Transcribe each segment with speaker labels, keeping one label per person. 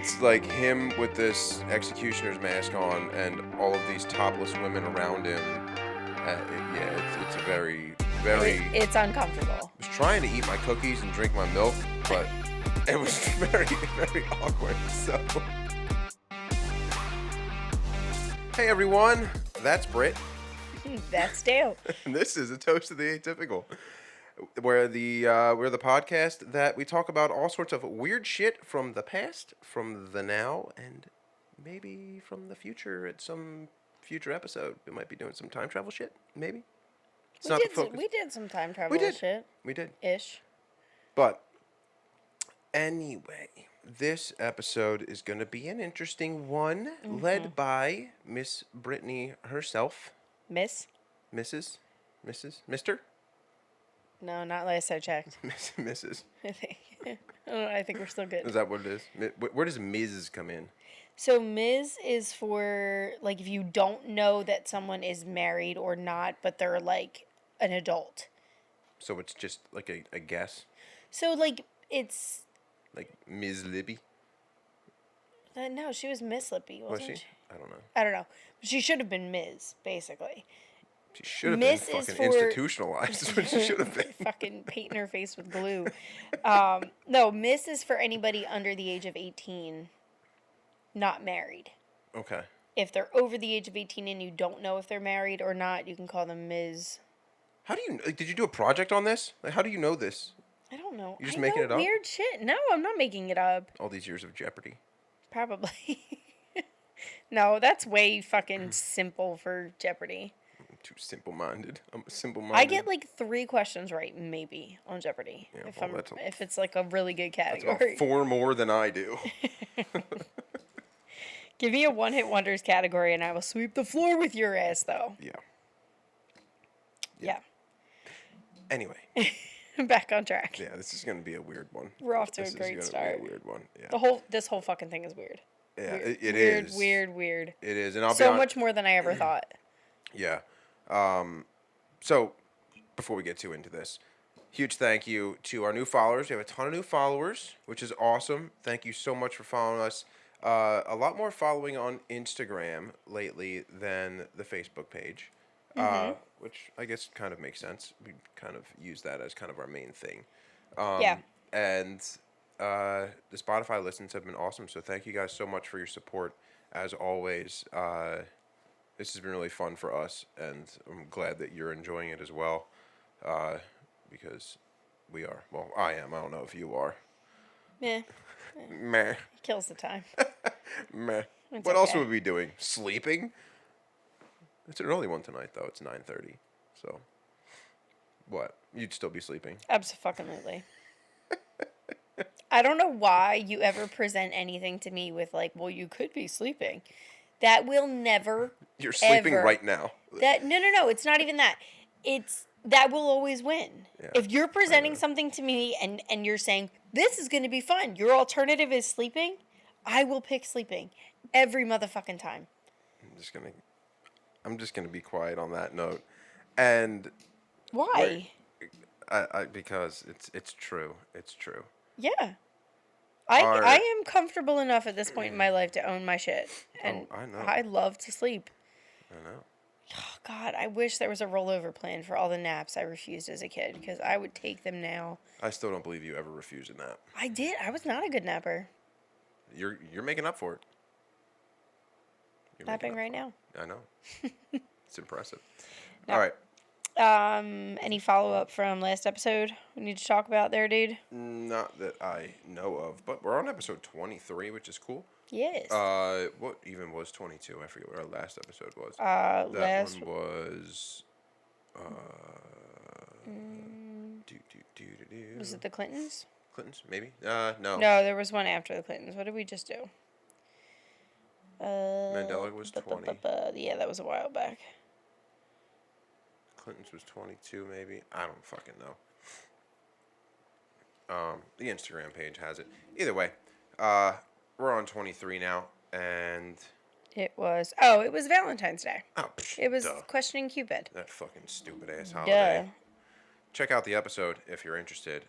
Speaker 1: it's like him with this executioner's mask on and all of these topless women around him. It's a very, very...
Speaker 2: It's uncomfortable.
Speaker 1: I was trying to eat my cookies and drink my milk, but it was very, very awkward, so... Hey everyone, that's Brit.
Speaker 2: That's Dale.
Speaker 1: And this is A Toast to the Atypical. We're the podcast that we talk about all sorts of weird shit from the past, from the now, and maybe from the future at some future episode. We might be doing some time travel shit, maybe.
Speaker 2: We did some time travel shit.
Speaker 1: We did.
Speaker 2: Ish.
Speaker 1: But anyway, this episode is going to be an interesting one, led by Miss Brittany herself.
Speaker 2: Miss?
Speaker 1: Mrs.? Mrs.? Mr.?
Speaker 2: No, not last I checked.
Speaker 1: Mrs.
Speaker 2: I think we're still good.
Speaker 1: Is that what it is? Where does Ms. come in?
Speaker 2: So Ms. is for, like, if you don't know that someone is married or not, but they're, like, an adult.
Speaker 1: So it's just, like, a guess?
Speaker 2: So, like, it's...
Speaker 1: Like Ms. Libby?
Speaker 2: No, she was Miss Lippy, wasn't she?
Speaker 1: I don't know.
Speaker 2: I don't know. She should have been Ms., basically.
Speaker 1: She should have been fucking institutionalized is what she should have been.
Speaker 2: Fucking painting her face with glue. No, Miss is for anybody under the age of 18, not married.
Speaker 1: Okay.
Speaker 2: If they're over the age of 18 and you don't know if they're married or not, you can call them Ms.
Speaker 1: How do you... Did you do a project on this? Like, how do you know this?
Speaker 2: I don't know.
Speaker 1: You're just making it up?
Speaker 2: Weird shit. No, I'm not making it up.
Speaker 1: All these years of Jeopardy.
Speaker 2: Probably. No, that's way fucking simple for Jeopardy.
Speaker 1: I'm too simple-minded. I'm simple-minded.
Speaker 2: I get like 3 questions right, maybe, on Jeopardy.
Speaker 1: Yeah,
Speaker 2: if it's like a really good category.
Speaker 1: That's about 4 more than I do.
Speaker 2: Give me a one-hit wonders category and I will sweep the floor with your ass, though.
Speaker 1: Yeah. Anyway.
Speaker 2: Back on track.
Speaker 1: Yeah, this is going to be a weird one.
Speaker 2: We're off to a great start.
Speaker 1: Be a weird one. Yeah.
Speaker 2: This whole fucking thing is weird.
Speaker 1: Yeah,
Speaker 2: it
Speaker 1: is.
Speaker 2: Weird.
Speaker 1: It is, and I'll be
Speaker 2: so much more than I ever thought.
Speaker 1: Yeah. So before we get too into this, huge thank you to our new followers. We have a ton of new followers, which is awesome. Thank you so much for following us. A lot more following on Instagram lately than the Facebook page, which I guess kind of makes sense. We kind of use that as kind of our main thing.
Speaker 2: Yeah.
Speaker 1: And the Spotify listens have been awesome, so thank you guys so much for your support. As always, this has been really fun for us, and I'm glad that you're enjoying it as well, because we are. Well, I am. I don't know if you are.
Speaker 2: Meh.
Speaker 1: Meh.
Speaker 2: Kills the time.
Speaker 1: Meh. What else would we be doing? Sleeping? It's an early one tonight, though. It's 9:30. So, what? You'd still be sleeping?
Speaker 2: Absolutely. I don't know why you ever present anything to me with like, well, you could be sleeping. That will never.
Speaker 1: You're sleeping right now.
Speaker 2: No. It's not even that. That will always win. Yeah, if you're presenting something to me and you're saying this is going to be fun, your alternative is sleeping, I will pick sleeping every motherfucking time.
Speaker 1: I'm just gonna be quiet on that note. And
Speaker 2: why?
Speaker 1: Because it's true. It's true.
Speaker 2: Yeah. I am comfortable enough at this point in my life to own my shit. And
Speaker 1: I know.
Speaker 2: I love to sleep.
Speaker 1: I know.
Speaker 2: Oh, God, I wish there was a rollover plan for all the naps I refused as a kid, because I would take them now.
Speaker 1: I still don't believe you ever refused a nap.
Speaker 2: I did. I was not a good napper.
Speaker 1: You're making up for it.
Speaker 2: Napping right now.
Speaker 1: I know. It's impressive.
Speaker 2: No.
Speaker 1: All right.
Speaker 2: Any follow-up from last episode we need to talk about there, dude?
Speaker 1: Not that I know of, but we're on episode 23, which is cool.
Speaker 2: Yes.
Speaker 1: What even was 22? I forget what our last episode was.
Speaker 2: That
Speaker 1: one was...
Speaker 2: Was it the Clintons?
Speaker 1: Clintons, maybe? No.
Speaker 2: No, there was one after the Clintons. What did we just do?
Speaker 1: Mandela was 20.
Speaker 2: Yeah, that was a while back.
Speaker 1: Clintons was 22, maybe. I don't fucking know. The Instagram page has it. Either way, we're on 23 now, and
Speaker 2: it was Valentine's Day.
Speaker 1: Oh,
Speaker 2: it was Questioning Cupid.
Speaker 1: That fucking stupid ass holiday.
Speaker 2: Duh.
Speaker 1: Check out the episode if you're interested.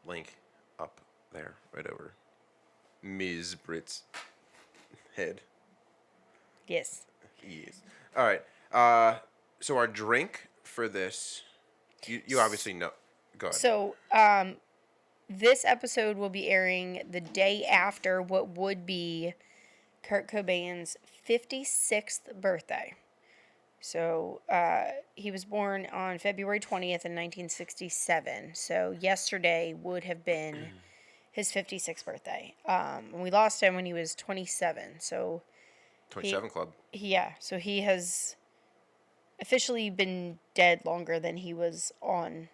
Speaker 1: Link up there, right over Ms. Brit's head.
Speaker 2: Yes.
Speaker 1: Yes. All right. So our drink for this, you obviously know. Go ahead.
Speaker 2: So, this episode will be airing the day after what would be Kurt Cobain's 56th birthday. So, he was born on February 20th in 1967. So, yesterday would have been his 56th birthday. We lost him when he was 27. So,
Speaker 1: 27 Club.
Speaker 2: So he has officially been dead longer than he was on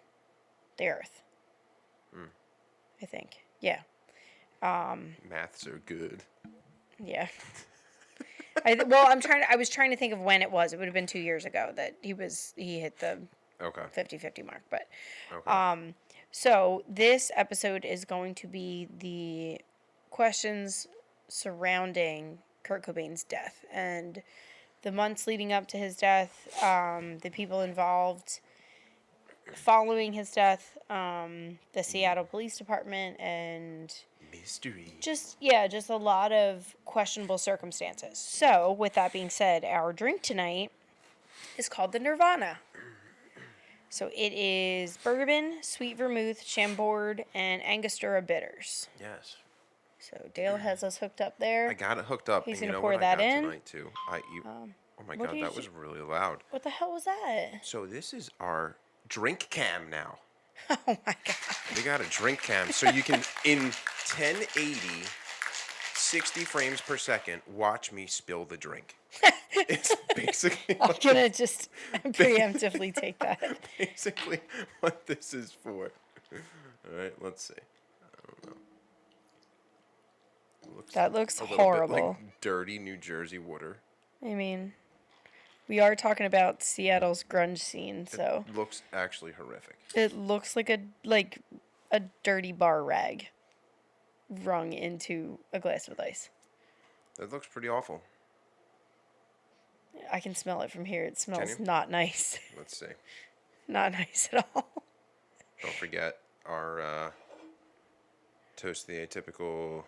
Speaker 2: the earth. I think. Yeah.
Speaker 1: Maths are good.
Speaker 2: Yeah. I was trying to think of when it was. It would have been 2 years ago that he hit the 50-50 mark, but
Speaker 1: Okay.
Speaker 2: so this episode is going to be the questions surrounding Kurt Cobain's death and the months leading up to his death, the people involved following his death, the Seattle Police Department, and
Speaker 1: mystery.
Speaker 2: Just a lot of questionable circumstances. So, with that being said, our drink tonight is called the Nirvana. So it is bourbon, sweet vermouth, Chambord, and Angostura bitters.
Speaker 1: Yes.
Speaker 2: So Dale has us hooked up there.
Speaker 1: I got it hooked up.
Speaker 2: He's
Speaker 1: and
Speaker 2: gonna
Speaker 1: you know
Speaker 2: pour
Speaker 1: what
Speaker 2: that
Speaker 1: I got
Speaker 2: in
Speaker 1: tonight too. Oh my god, that was really loud.
Speaker 2: What the hell was that?
Speaker 1: So this is our drink cam now.
Speaker 2: Oh my god.
Speaker 1: We got a drink cam, so you can in 1080, 60 frames per second, watch me spill the drink. It's basically.
Speaker 2: I'm gonna just preemptively take that.
Speaker 1: Basically, what this is for. All right, let's see. I don't know.
Speaker 2: That looks
Speaker 1: a
Speaker 2: horrible.
Speaker 1: bit like dirty New Jersey water.
Speaker 2: I mean, we are talking about Seattle's grunge scene, so
Speaker 1: it looks actually horrific.
Speaker 2: It looks like a dirty bar rag wrung into a glass with ice.
Speaker 1: It looks pretty awful.
Speaker 2: I can smell it from here. It smells not nice.
Speaker 1: Let's see.
Speaker 2: Not nice at all.
Speaker 1: Don't forget our Toast the Atypical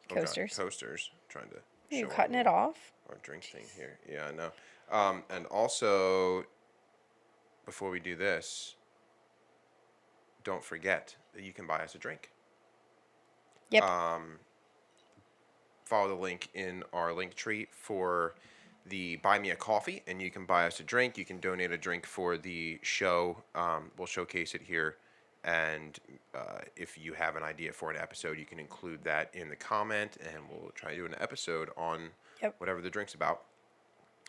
Speaker 2: coasters.
Speaker 1: Coasters. Trying to.
Speaker 2: Are you cutting it off?
Speaker 1: Our drink thing here. Yeah, I know. And also, before we do this, don't forget that you can buy us a drink.
Speaker 2: Yep.
Speaker 1: Follow the link in our link tree for the Buy Me a Coffee, and you can buy us a drink. You can donate a drink for the show. We'll showcase it here. And if you have an idea for an episode, you can include that in the comment, and we'll try to do an episode on whatever the drink's about,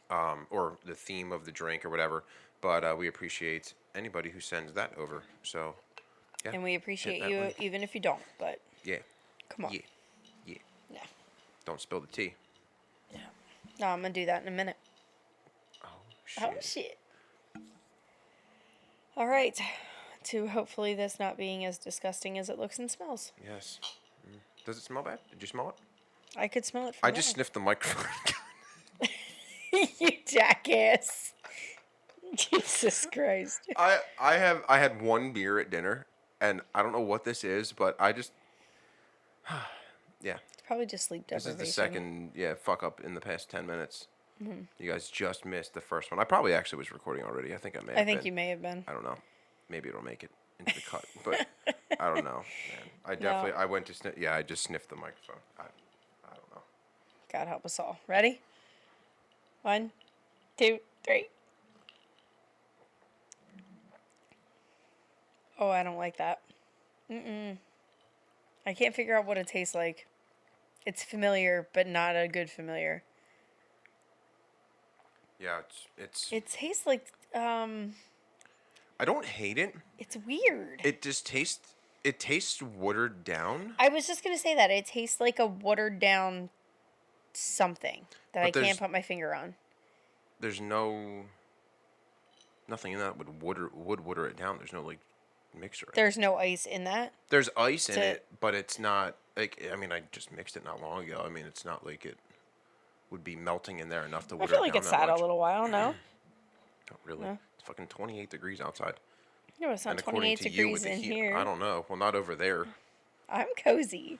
Speaker 1: or the theme of the drink or whatever. But we appreciate anybody who sends that over. So, yeah.
Speaker 2: And we appreciate you link. Even if you don't, but
Speaker 1: yeah.
Speaker 2: Come on.
Speaker 1: Yeah.
Speaker 2: Yeah.
Speaker 1: Don't spill the tea.
Speaker 2: Yeah. No, I'm going to do that in a minute.
Speaker 1: Oh, shit.
Speaker 2: Oh, shit. All right. To hopefully this not being as disgusting as it looks and smells.
Speaker 1: Yes. Does it smell bad? Did you smell it?
Speaker 2: I could smell it from
Speaker 1: I just sniffed the microphone.
Speaker 2: You jackass. Jesus Christ.
Speaker 1: I had one beer at dinner, and I don't know what this is, but I just yeah.
Speaker 2: It's probably just sleep deprivation.
Speaker 1: This is the second fuck up in the past 10 minutes. Mm-hmm. You guys just missed the first one. I probably actually was recording already. I think I may have been.
Speaker 2: You may have been.
Speaker 1: I don't know. Maybe it'll make it into the cut, but I don't know, man. I went to sniff. Yeah, I just sniffed the microphone. I don't know.
Speaker 2: God help us all. Ready? 1, 2, 3. Oh, I don't like that. I can't figure out what it tastes like. It's familiar, but not a good familiar.
Speaker 1: Yeah, it's.
Speaker 2: It tastes like
Speaker 1: I don't hate it.
Speaker 2: It's weird.
Speaker 1: It just tastes. It tastes watered down.
Speaker 2: I was just gonna say that it tastes like a watered down something that I can't put my finger on.
Speaker 1: There's nothing in that would water it down. There's no like mixture.
Speaker 2: There's no ice in that.
Speaker 1: There's ice in it, but it's not like. I mean, I just mixed it not long ago. I mean, it's not like it would be melting in there enough to water it down.
Speaker 2: I feel like it's sat a little while. No.
Speaker 1: Not really. No. It's fucking 28 degrees outside.
Speaker 2: No, it's not 28 degrees in here.
Speaker 1: I don't know. Well, not over there.
Speaker 2: I'm cozy.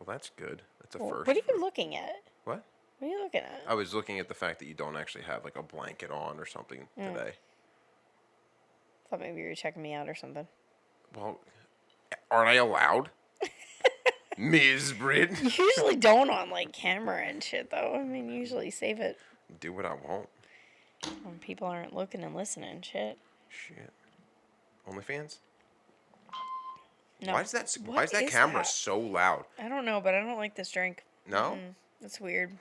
Speaker 1: Well, that's good. That's a
Speaker 2: Well,
Speaker 1: first.
Speaker 2: what are you looking at?
Speaker 1: What?
Speaker 2: What are you looking at?
Speaker 1: I was looking at the fact that you don't actually have like a blanket on or something today.
Speaker 2: Thought maybe you were checking me out or something.
Speaker 1: Well, aren't I allowed? Ms. Brit.
Speaker 2: You usually don't on like camera and shit though. I mean, usually save it
Speaker 1: Do what I want.
Speaker 2: when people aren't looking and listening. Shit.
Speaker 1: Shit. OnlyFans?
Speaker 2: No.
Speaker 1: Why is that
Speaker 2: What
Speaker 1: camera
Speaker 2: that?
Speaker 1: so loud?
Speaker 2: I don't know, but I don't like this drink.
Speaker 1: No?
Speaker 2: It's weird.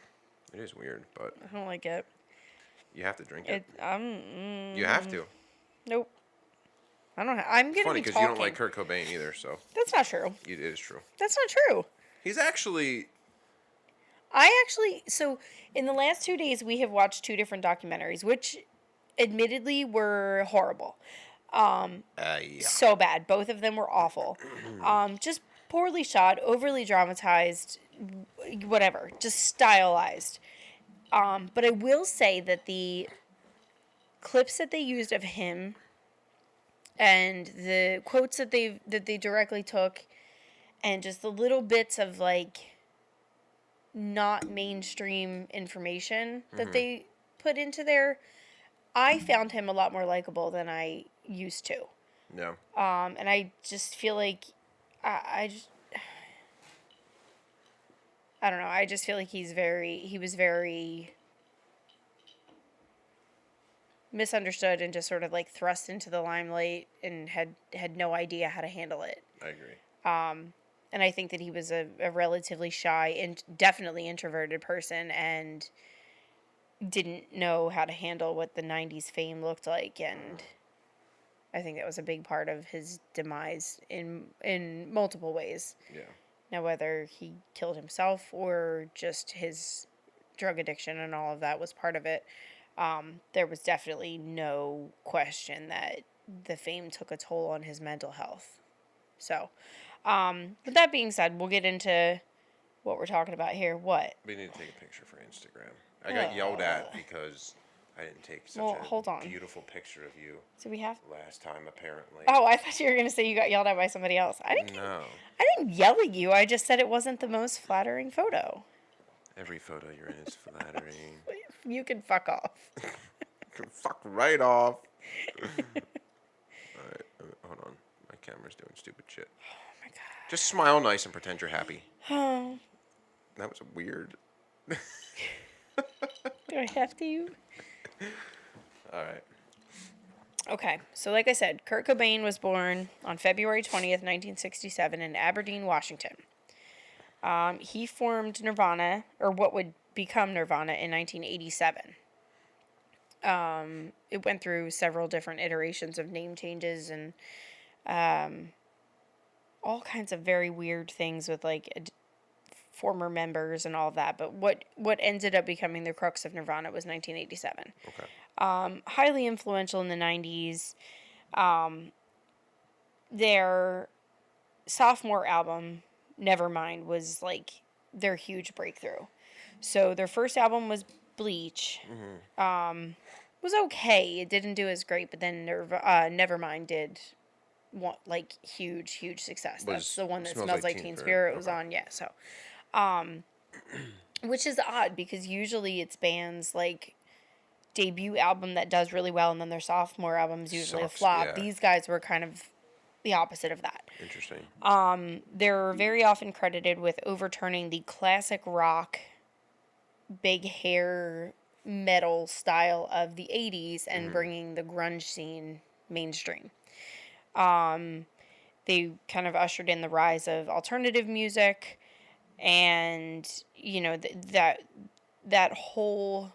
Speaker 1: It is weird, but
Speaker 2: I don't like it.
Speaker 1: you have to drink it. You have to.
Speaker 2: Nope. I don't. I'm gonna
Speaker 1: It's funny
Speaker 2: be
Speaker 1: because
Speaker 2: talking.
Speaker 1: you don't like Kurt Cobain either, so
Speaker 2: That's not true.
Speaker 1: it is true.
Speaker 2: That's not true.
Speaker 1: He's actually.
Speaker 2: So in the last 2 days, we have watched 2 different documentaries, which admittedly were horrible.
Speaker 1: Yeah.
Speaker 2: So bad. Both of them were awful. Just poorly shot, overly dramatized, whatever, just stylized. But I will say that the clips that they used of him and the quotes that they directly took and just the little bits of like not mainstream information that they put into there, I found him a lot more likable than I used to.
Speaker 1: Yeah.
Speaker 2: And I just feel like I don't know. I just feel like he was very misunderstood and just sort of like thrust into the limelight and had no idea how to handle it.
Speaker 1: I agree.
Speaker 2: And I think that he was a relatively shy and definitely introverted person and didn't know how to handle what the 90s fame looked like. And I think that was a big part of his demise in multiple ways.
Speaker 1: Yeah.
Speaker 2: Now, whether he killed himself or just his drug addiction and all of that was part of it, there was definitely no question that the fame took a toll on his mental health. So, with that being said, we'll get into what we're talking about here. What?
Speaker 1: We need to take a picture for Instagram. I got yelled at because I didn't take such
Speaker 2: hold on.
Speaker 1: beautiful picture of you
Speaker 2: So we have.
Speaker 1: last time, apparently.
Speaker 2: Oh, I thought you were gonna say you got yelled at by somebody else. I didn't yell at you. I just said it wasn't the most flattering photo.
Speaker 1: Every photo you're in is flattering.
Speaker 2: You can fuck off.
Speaker 1: Fuck right off. Alright, hold on. My camera's doing stupid shit.
Speaker 2: Oh my god.
Speaker 1: Just smile nice and pretend you're happy.
Speaker 2: Oh.
Speaker 1: That was weird.
Speaker 2: Do I have to?
Speaker 1: Alright.
Speaker 2: Okay, so like I said, Kurt Cobain was born on February 20th, 1967 in Aberdeen, Washington. He formed Nirvana, or what would become Nirvana, in 1987. It went through several different iterations of name changes and all kinds of very weird things with like former members and all of that. But what ended up becoming the crux of Nirvana was 1987.
Speaker 1: Okay.
Speaker 2: Highly influential in the 90s. Their sophomore album, Nevermind, was like their huge breakthrough. So their first album was Bleach. Was okay. It didn't do as great, but then Nevermind did like huge success. That's the one that Smells Like Teen Spirit was on. Yeah, so which is odd because usually it's bands like debut album that does really well and then their sophomore album is usually a flop.
Speaker 1: Yeah.
Speaker 2: These guys were kind of the opposite of that.
Speaker 1: Interesting.
Speaker 2: They're very often credited with overturning the classic rock, big hair, metal style of the 80s and bringing the grunge scene mainstream. They kind of ushered in the rise of alternative music and, you know, that whole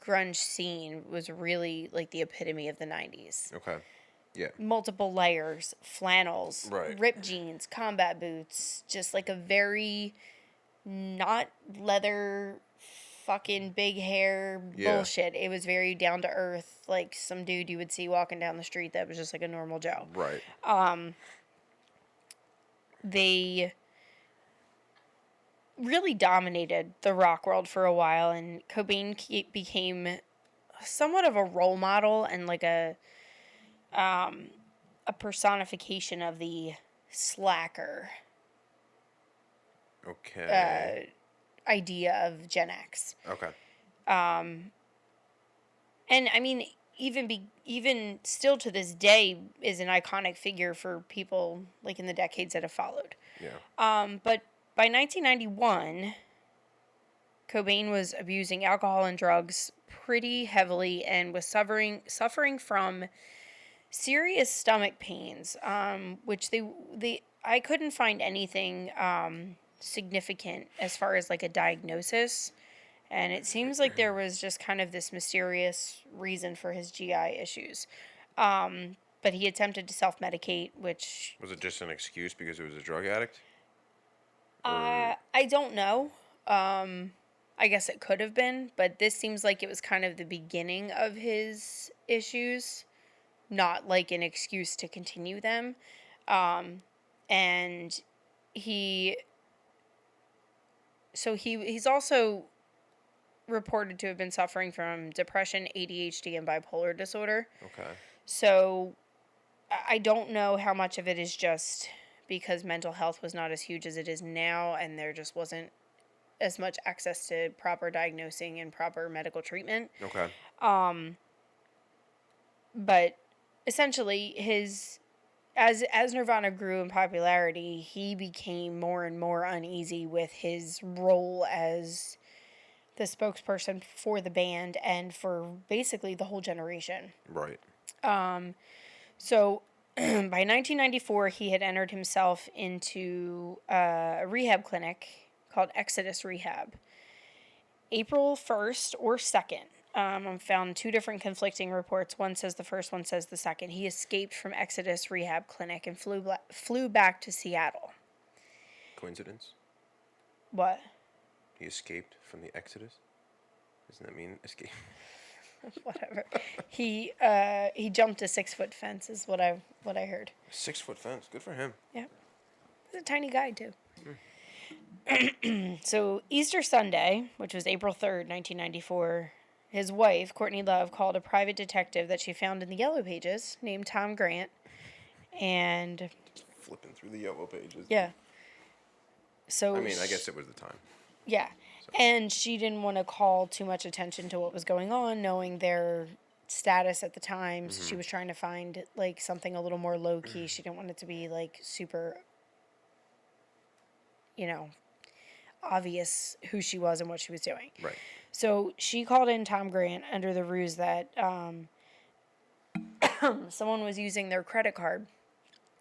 Speaker 2: grunge scene was really like the epitome of the 90s.
Speaker 1: Okay. Yeah.
Speaker 2: Multiple layers, flannels,
Speaker 1: Right.
Speaker 2: ripped jeans, combat boots, just like a very not leather fucking big hair bullshit. It was very down to earth, like some dude you would see walking down the street that was just like a normal Joe.
Speaker 1: Right.
Speaker 2: They really dominated the rock world for a while, and Cobain became somewhat of a role model and like a personification of the slacker.
Speaker 1: Okay.
Speaker 2: Idea of Gen X.
Speaker 1: Okay.
Speaker 2: And I mean, even still to this day is an iconic figure for people like in the decades that have followed.
Speaker 1: Yeah.
Speaker 2: But by 1991, Cobain was abusing alcohol and drugs pretty heavily and was suffering from serious stomach pains, which I couldn't find anything significant as far as like a diagnosis. And it seems like there was just kind of this mysterious reason for his GI issues. But he attempted to self-medicate, which...
Speaker 1: Was it just an excuse because he was a drug addict?
Speaker 2: I don't know. I guess it could have been, but this seems like it was kind of the beginning of his issues, not like an excuse to continue them. And he's also reported to have been suffering from depression, ADHD, and bipolar disorder.
Speaker 1: Okay.
Speaker 2: So I don't know how much of it is just because mental health was not as huge as it is now, and there just wasn't as much access to proper diagnosing and proper medical treatment.
Speaker 1: Okay.
Speaker 2: But essentially, as Nirvana grew in popularity, he became more and more uneasy with his role as the spokesperson for the band and for basically the whole generation.
Speaker 1: Right.
Speaker 2: So by 1994, he had entered himself into a rehab clinic called Exodus Rehab. April 1st or 2nd. I found two different conflicting reports. One says the first, one says the second. He escaped from Exodus Rehab Clinic and flew back to Seattle.
Speaker 1: Coincidence?
Speaker 2: What?
Speaker 1: He escaped from the Exodus? Doesn't that mean escape?
Speaker 2: Whatever. He jumped a 6-foot fence is what I heard.
Speaker 1: 6-foot fence. Good for him.
Speaker 2: Yeah. He's a tiny guy too. So Easter Sunday, which was April 3rd, 1994, his wife, Courtney Love, called a private detective that she found in the Yellow Pages named Tom Grant. And
Speaker 1: just flipping through the Yellow Pages.
Speaker 2: Yeah. So
Speaker 1: I mean, I guess it was the time.
Speaker 2: Yeah. So. And she didn't want to call too much attention to what was going on, knowing their status at the time. So she was trying to find like something a little more low key. She didn't want it to be like super, obvious who she was and what she was doing.
Speaker 1: Right.
Speaker 2: So she called in Tom Grant under the ruse that someone was using their credit card,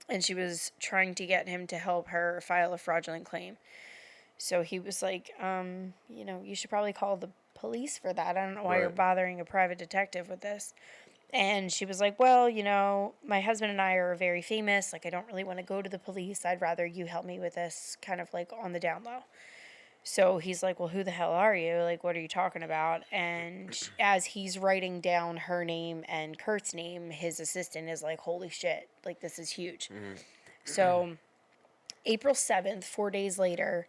Speaker 2: and she was trying to get him to help her file a fraudulent claim. So he was like, you should probably call the police for that. I don't know why you're bothering a private detective with this. And she was like, well, my husband and I are very famous. Like, I don't really want to go to the police. I'd rather you help me with this, kind of like on the down low. So he's like, well, who the hell are you? Like, what are you talking about? And as he's writing down her name and Kurt's name, his assistant is like, holy shit, like, this is huge. Mm-hmm. So April 7th, 4 days later,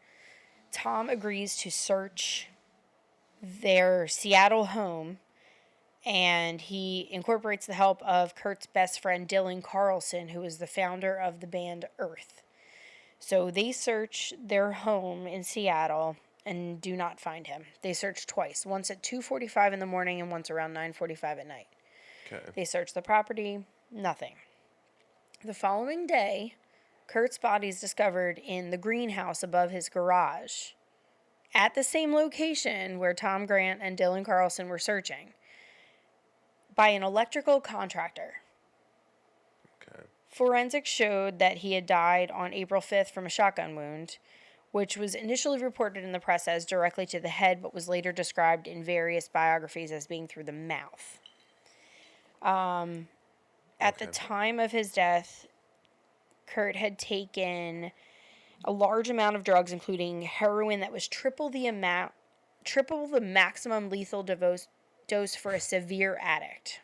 Speaker 2: Tom agrees to search their Seattle home, and he incorporates the help of Kurt's best friend, Dylan Carlson, who is the founder of the band Earth. So they search their home in Seattle and do not find him. They search twice, once at 2:45 in the morning and once around 9:45 at night. Okay. They search the property, nothing. The following day, Kurt's body is discovered in the greenhouse above his garage, at the same location where Tom Grant and Dylan Carlson were searching, by an electrical contractor. Okay. Forensics showed that he had died on April 5th from a shotgun wound, which was initially reported in the press as directly to the head, but was later described in various biographies as being through the mouth. At the time of his death, Kurt had taken a large amount of drugs, including heroin that was triple the maximum lethal dose for a severe addict,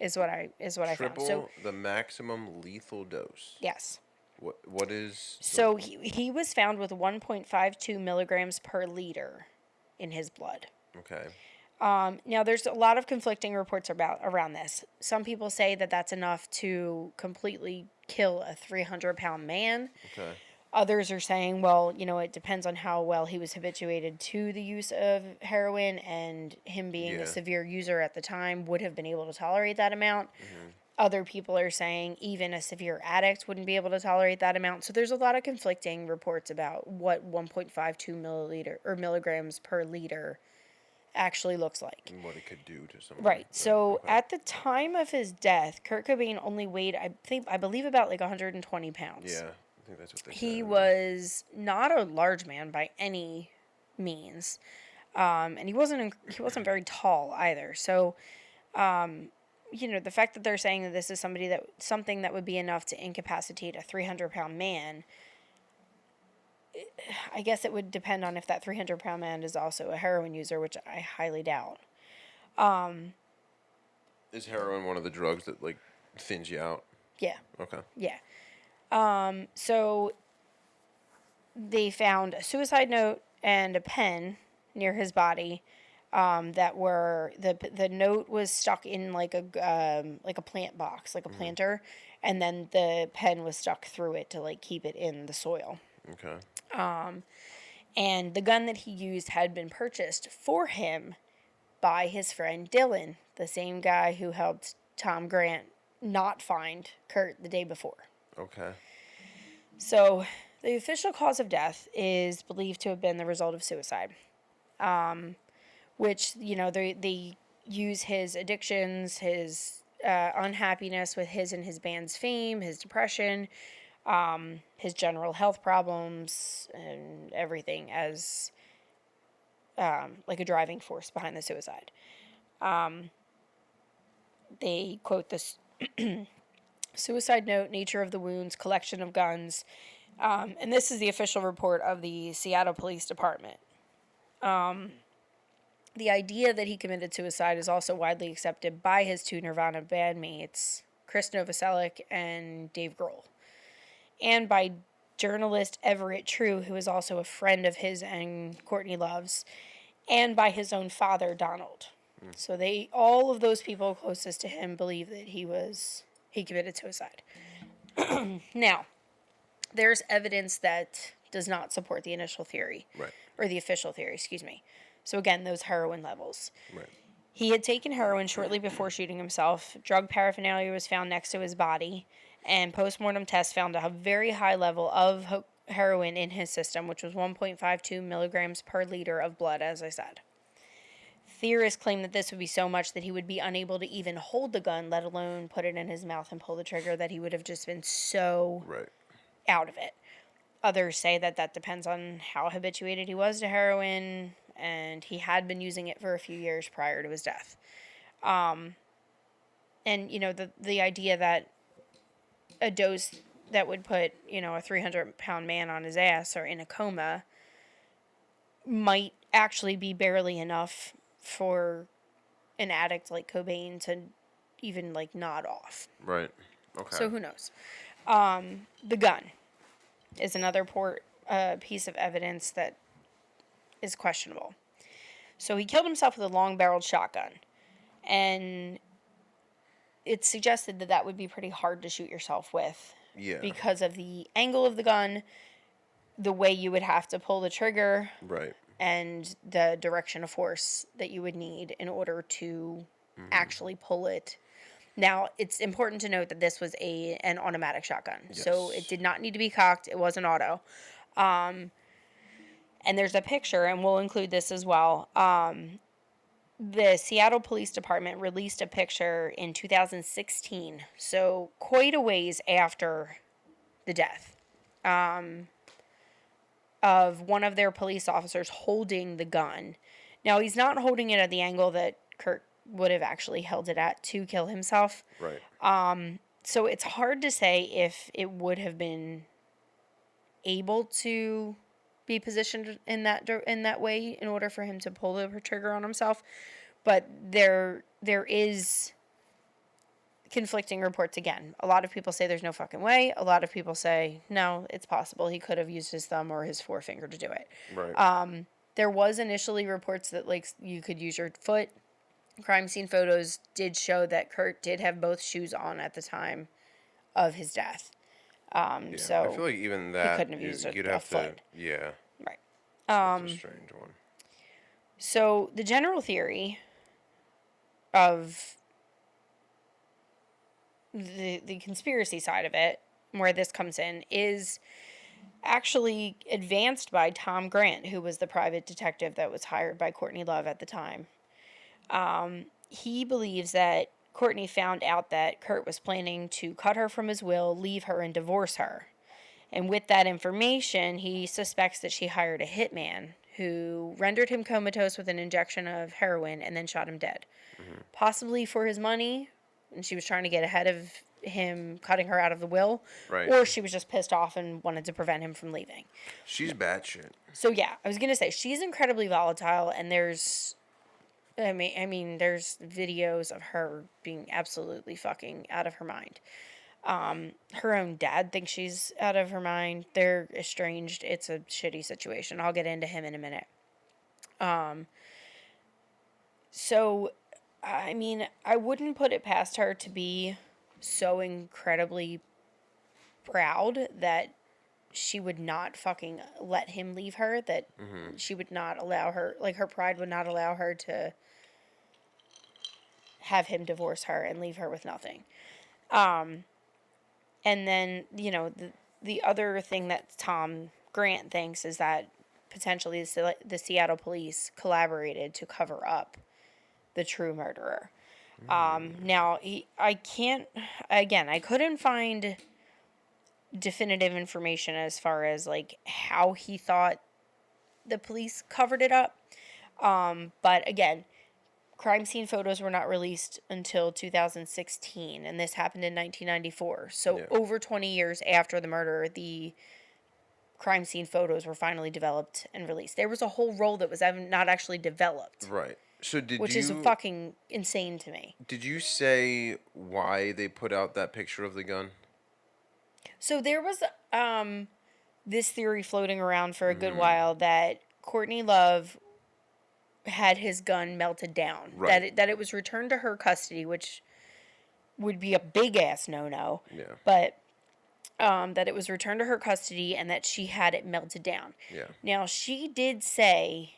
Speaker 2: is what I found.
Speaker 1: Triple the maximum lethal dose.
Speaker 2: Yes.
Speaker 1: What is?
Speaker 2: So he was found with 1.52 milligrams per liter in his blood.
Speaker 1: Okay.
Speaker 2: Now, there's a lot of conflicting reports around this. Some people say that that's enough to completely kill a 300-pound man. Okay. Others are saying, well, it depends on how well he was habituated to the use of heroin, and him being a severe user at the time would have been able to tolerate that amount.
Speaker 1: Mm-hmm.
Speaker 2: Other people are saying even a severe addict wouldn't be able to tolerate that amount. So there's a lot of conflicting reports about what 1.52 milliliter or milligrams per liter actually looks like.
Speaker 1: And what it could do to someone.
Speaker 2: Right. So at the time of his death, Kurt Cobain only weighed, I believe about like 120 pounds.
Speaker 1: Yeah, I think that's what they said.
Speaker 2: He was not a large man by any means, and he wasn't very tall either. So, the fact that they're saying that this is something that would be enough to incapacitate a 300-pound man, I guess it would depend on if that 300-pound man is also a heroin user, which I highly doubt.
Speaker 1: Is heroin one of the drugs that like thins you out?
Speaker 2: Yeah.
Speaker 1: Okay.
Speaker 2: Yeah. So they found a suicide note and a pen near his body. That were the note was stuck in like a plant box, like a planter, and then the pen was stuck through it to like keep it in the soil.
Speaker 1: Okay.
Speaker 2: And the gun that he used had been purchased for him by his friend Dylan, the same guy who helped Tom Grant not find Kurt the day before.
Speaker 1: Okay.
Speaker 2: So the official cause of death is believed to have been the result of suicide. Which, they use his addictions, his unhappiness with his and his band's fame, his depression, his general health problems, and everything as like a driving force behind the suicide. They quote this suicide note, nature of the wounds, collection of guns, and this is the official report of the Seattle Police Department. The idea that he committed suicide is also widely accepted by his two Nirvana bandmates, Chris Novoselic and Dave Grohl, and by journalist Everett True, who is also a friend of his and Courtney Love's, and by his own father, Donald. So all of those people closest to him believe that he committed suicide. Now, there's evidence that does not support the initial theory,
Speaker 1: right,
Speaker 2: or the official theory, excuse me. So again, those heroin levels.
Speaker 1: Right.
Speaker 2: He had taken heroin shortly before shooting himself. Drug paraphernalia was found next to his body, and postmortem tests found a very high level of heroin in his system, which was 1.52 milligrams per liter of blood, as I said. Theorists claim that this would be so much that he would be unable to even hold the gun, let alone put it in his mouth and pull the trigger, that he would have just been so out of it. Others say that depends on how habituated he was to heroin, and he had been using it for a few years prior to his death. And, the idea that a dose that would put, a 300-pound man on his ass or in a coma might actually be barely enough for an addict like Cobain to even, like, nod off.
Speaker 1: Right. Okay.
Speaker 2: So who knows? The gun is another piece of evidence that is questionable. So he killed himself with a long-barreled shotgun, and it's suggested that would be pretty hard to shoot yourself with.
Speaker 1: Yeah.
Speaker 2: Because of the angle of the gun, the way you would have to pull the trigger,
Speaker 1: right,
Speaker 2: and the direction of force that you would need in order to actually pull it. Now, it's important to note that this was an automatic shotgun, so it did not need to be cocked. It was an auto. And there's a picture, and we'll include this as well. The Seattle Police Department released a picture in 2016, so quite a ways after the death, of one of their police officers holding the gun. Now, he's not holding it at the angle that Kurt would have actually held it at to kill himself.
Speaker 1: Right.
Speaker 2: So it's hard to say if it would have been able to be positioned in that way in order for him to pull the trigger on himself, but there is conflicting reports again. A lot of people say there's no fucking way. A lot of people say no, it's possible he could have used his thumb or his forefinger to do it.
Speaker 1: Right.
Speaker 2: There was initially reports that like you could use your foot. Crime scene photos did show that Kurt did have both shoes on at the time of his death. So
Speaker 1: I feel like even
Speaker 2: he
Speaker 1: that
Speaker 2: couldn't have used
Speaker 1: you'd
Speaker 2: a
Speaker 1: have to,
Speaker 2: foot.
Speaker 1: yeah.
Speaker 2: Right.
Speaker 1: That's a strange one.
Speaker 2: So the general theory of the conspiracy side of it, where this comes in, is actually advanced by Tom Grant, who was the private detective that was hired by Courtney Love at the time. He believes that Courtney found out that Kurt was planning to cut her from his will, leave her, and divorce her. And with that information, he suspects that she hired a hitman who rendered him comatose with an injection of heroin and then shot him dead.
Speaker 1: Mm-hmm.
Speaker 2: Possibly for his money, and she was trying to get ahead of him cutting her out of the will,
Speaker 1: Right.
Speaker 2: or she was just pissed off and wanted to prevent him from leaving.
Speaker 1: She's batshit.
Speaker 2: So yeah, I was gonna say she's incredibly volatile, and there's there's videos of her being absolutely fucking out of her mind. Her own dad thinks she's out of her mind. They're estranged. It's a shitty situation. I'll get into him in a minute. So, I mean, I wouldn't put it past her to be so incredibly proud that she would not fucking let him leave her, that she would not allow her, like, her pride would not allow her to have him divorce her and leave her with nothing. And then, the other thing that Tom Grant thinks is that potentially the Seattle police collaborated to cover up the true murderer. Now, I couldn't find definitive information as far as, like, how he thought the police covered it up. But again, crime scene photos were not released until 2016, and this happened in 1994. So over 20 years after the murder, the crime scene photos were finally developed and released. There was a whole roll that was not actually developed.
Speaker 1: Right. So
Speaker 2: which is fucking insane to me.
Speaker 1: Did you say why they put out that picture of the gun?
Speaker 2: So there was this theory floating around for a good while that Courtney Love had his gun melted down.
Speaker 1: Right.
Speaker 2: That it was returned to her custody, which would be a big ass no-no.
Speaker 1: Yeah.
Speaker 2: But that it was returned to her custody and that she had it melted down.
Speaker 1: Yeah.
Speaker 2: Now, she did say,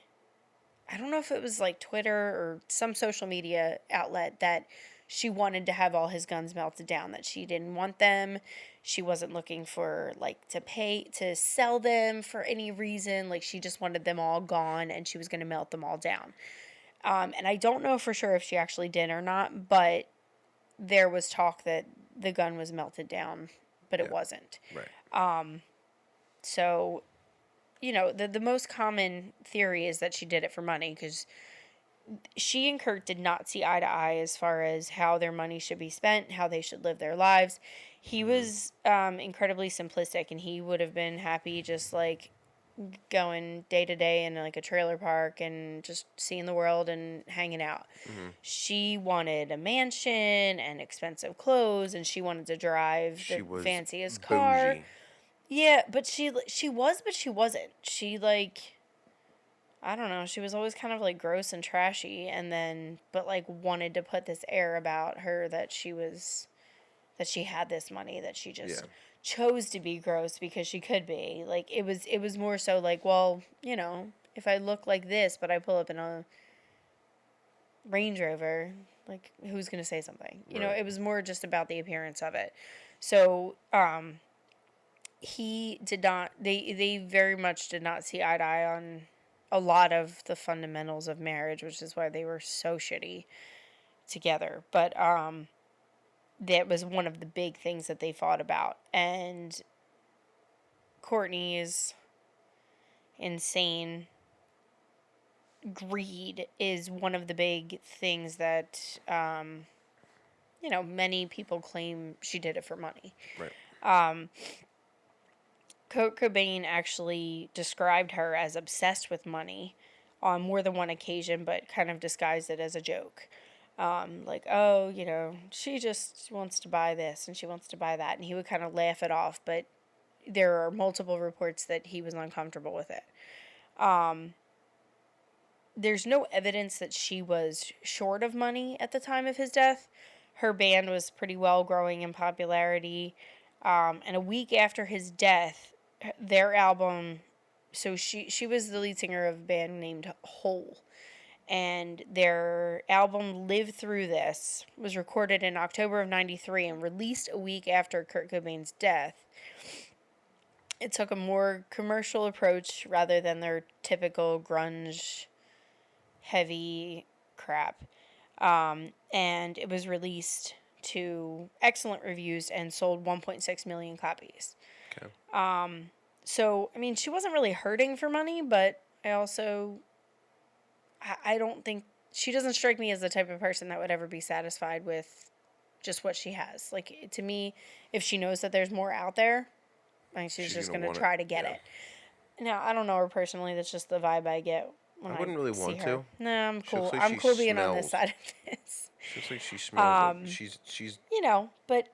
Speaker 2: I don't know if it was like Twitter or some social media outlet, that she wanted to have all his guns melted down, that she didn't want them. She wasn't looking for, like, to sell them for any reason. Like, she just wanted them all gone and she was going to melt them all down. And I don't know for sure if she actually did or not, but there was talk that the gun was melted down, but it wasn't.
Speaker 1: Right.
Speaker 2: So, the most common theory is that she did it for money, because she and Kurt did not see eye to eye as far as how their money should be spent, how they should live their lives. He was incredibly simplistic, and he would have been happy just, like, going day to day in, like, a trailer park and just seeing the world and hanging out. She wanted a mansion and expensive clothes, and she wanted to drive the fanciest car.
Speaker 1: Bougie.
Speaker 2: Yeah, but she was, but she wasn't. She, like, I don't know, she was always kind of, like, gross and trashy, and then, but, like, wanted to put this air about her that she had this money, that she just chose to be gross because she could be. Like, it was more so like, well, if I look like this, but I pull up in a Range Rover, like, who's going to say something? It was more just about the appearance of it. So, he did not, they very much did not see eye to eye on a lot of the fundamentals of marriage, which is why they were so shitty together. But, that was one of the big things that they fought about. And Courtney's insane greed is one of the big things that, many people claim she did it for money.
Speaker 1: Right.
Speaker 2: Kurt Cobain actually described her as obsessed with money on more than one occasion, but kind of disguised it as a joke. Like, oh, she just wants to buy this and she wants to buy that. And he would kind of laugh it off, but there are multiple reports that he was uncomfortable with it. There's no evidence that she was short of money at the time of his death. Her band was pretty well growing in popularity. And a week after his death, their album. So she was the lead singer of a band named Hole. And their album Live Through This was recorded in October of 93 and released a week after Kurt Cobain's death. It took a more commercial approach rather than their typical grunge heavy crap. And it was released to excellent reviews and sold 1.6 million copies.
Speaker 1: Okay.
Speaker 2: So, I mean, she wasn't really hurting for money, but I don't think, she doesn't strike me as the type of person that would ever be satisfied with just what she has. Like, to me, if she knows that there's more out there, I think she's just going to try to get it. Now, I don't know her personally. That's just the vibe I get when I
Speaker 1: wouldn't really
Speaker 2: see
Speaker 1: want
Speaker 2: her.
Speaker 1: to.
Speaker 2: No, I'm cool.
Speaker 1: Like
Speaker 2: I'm cool being on this side of this.
Speaker 1: She looks like she smells. She's.
Speaker 2: You know, but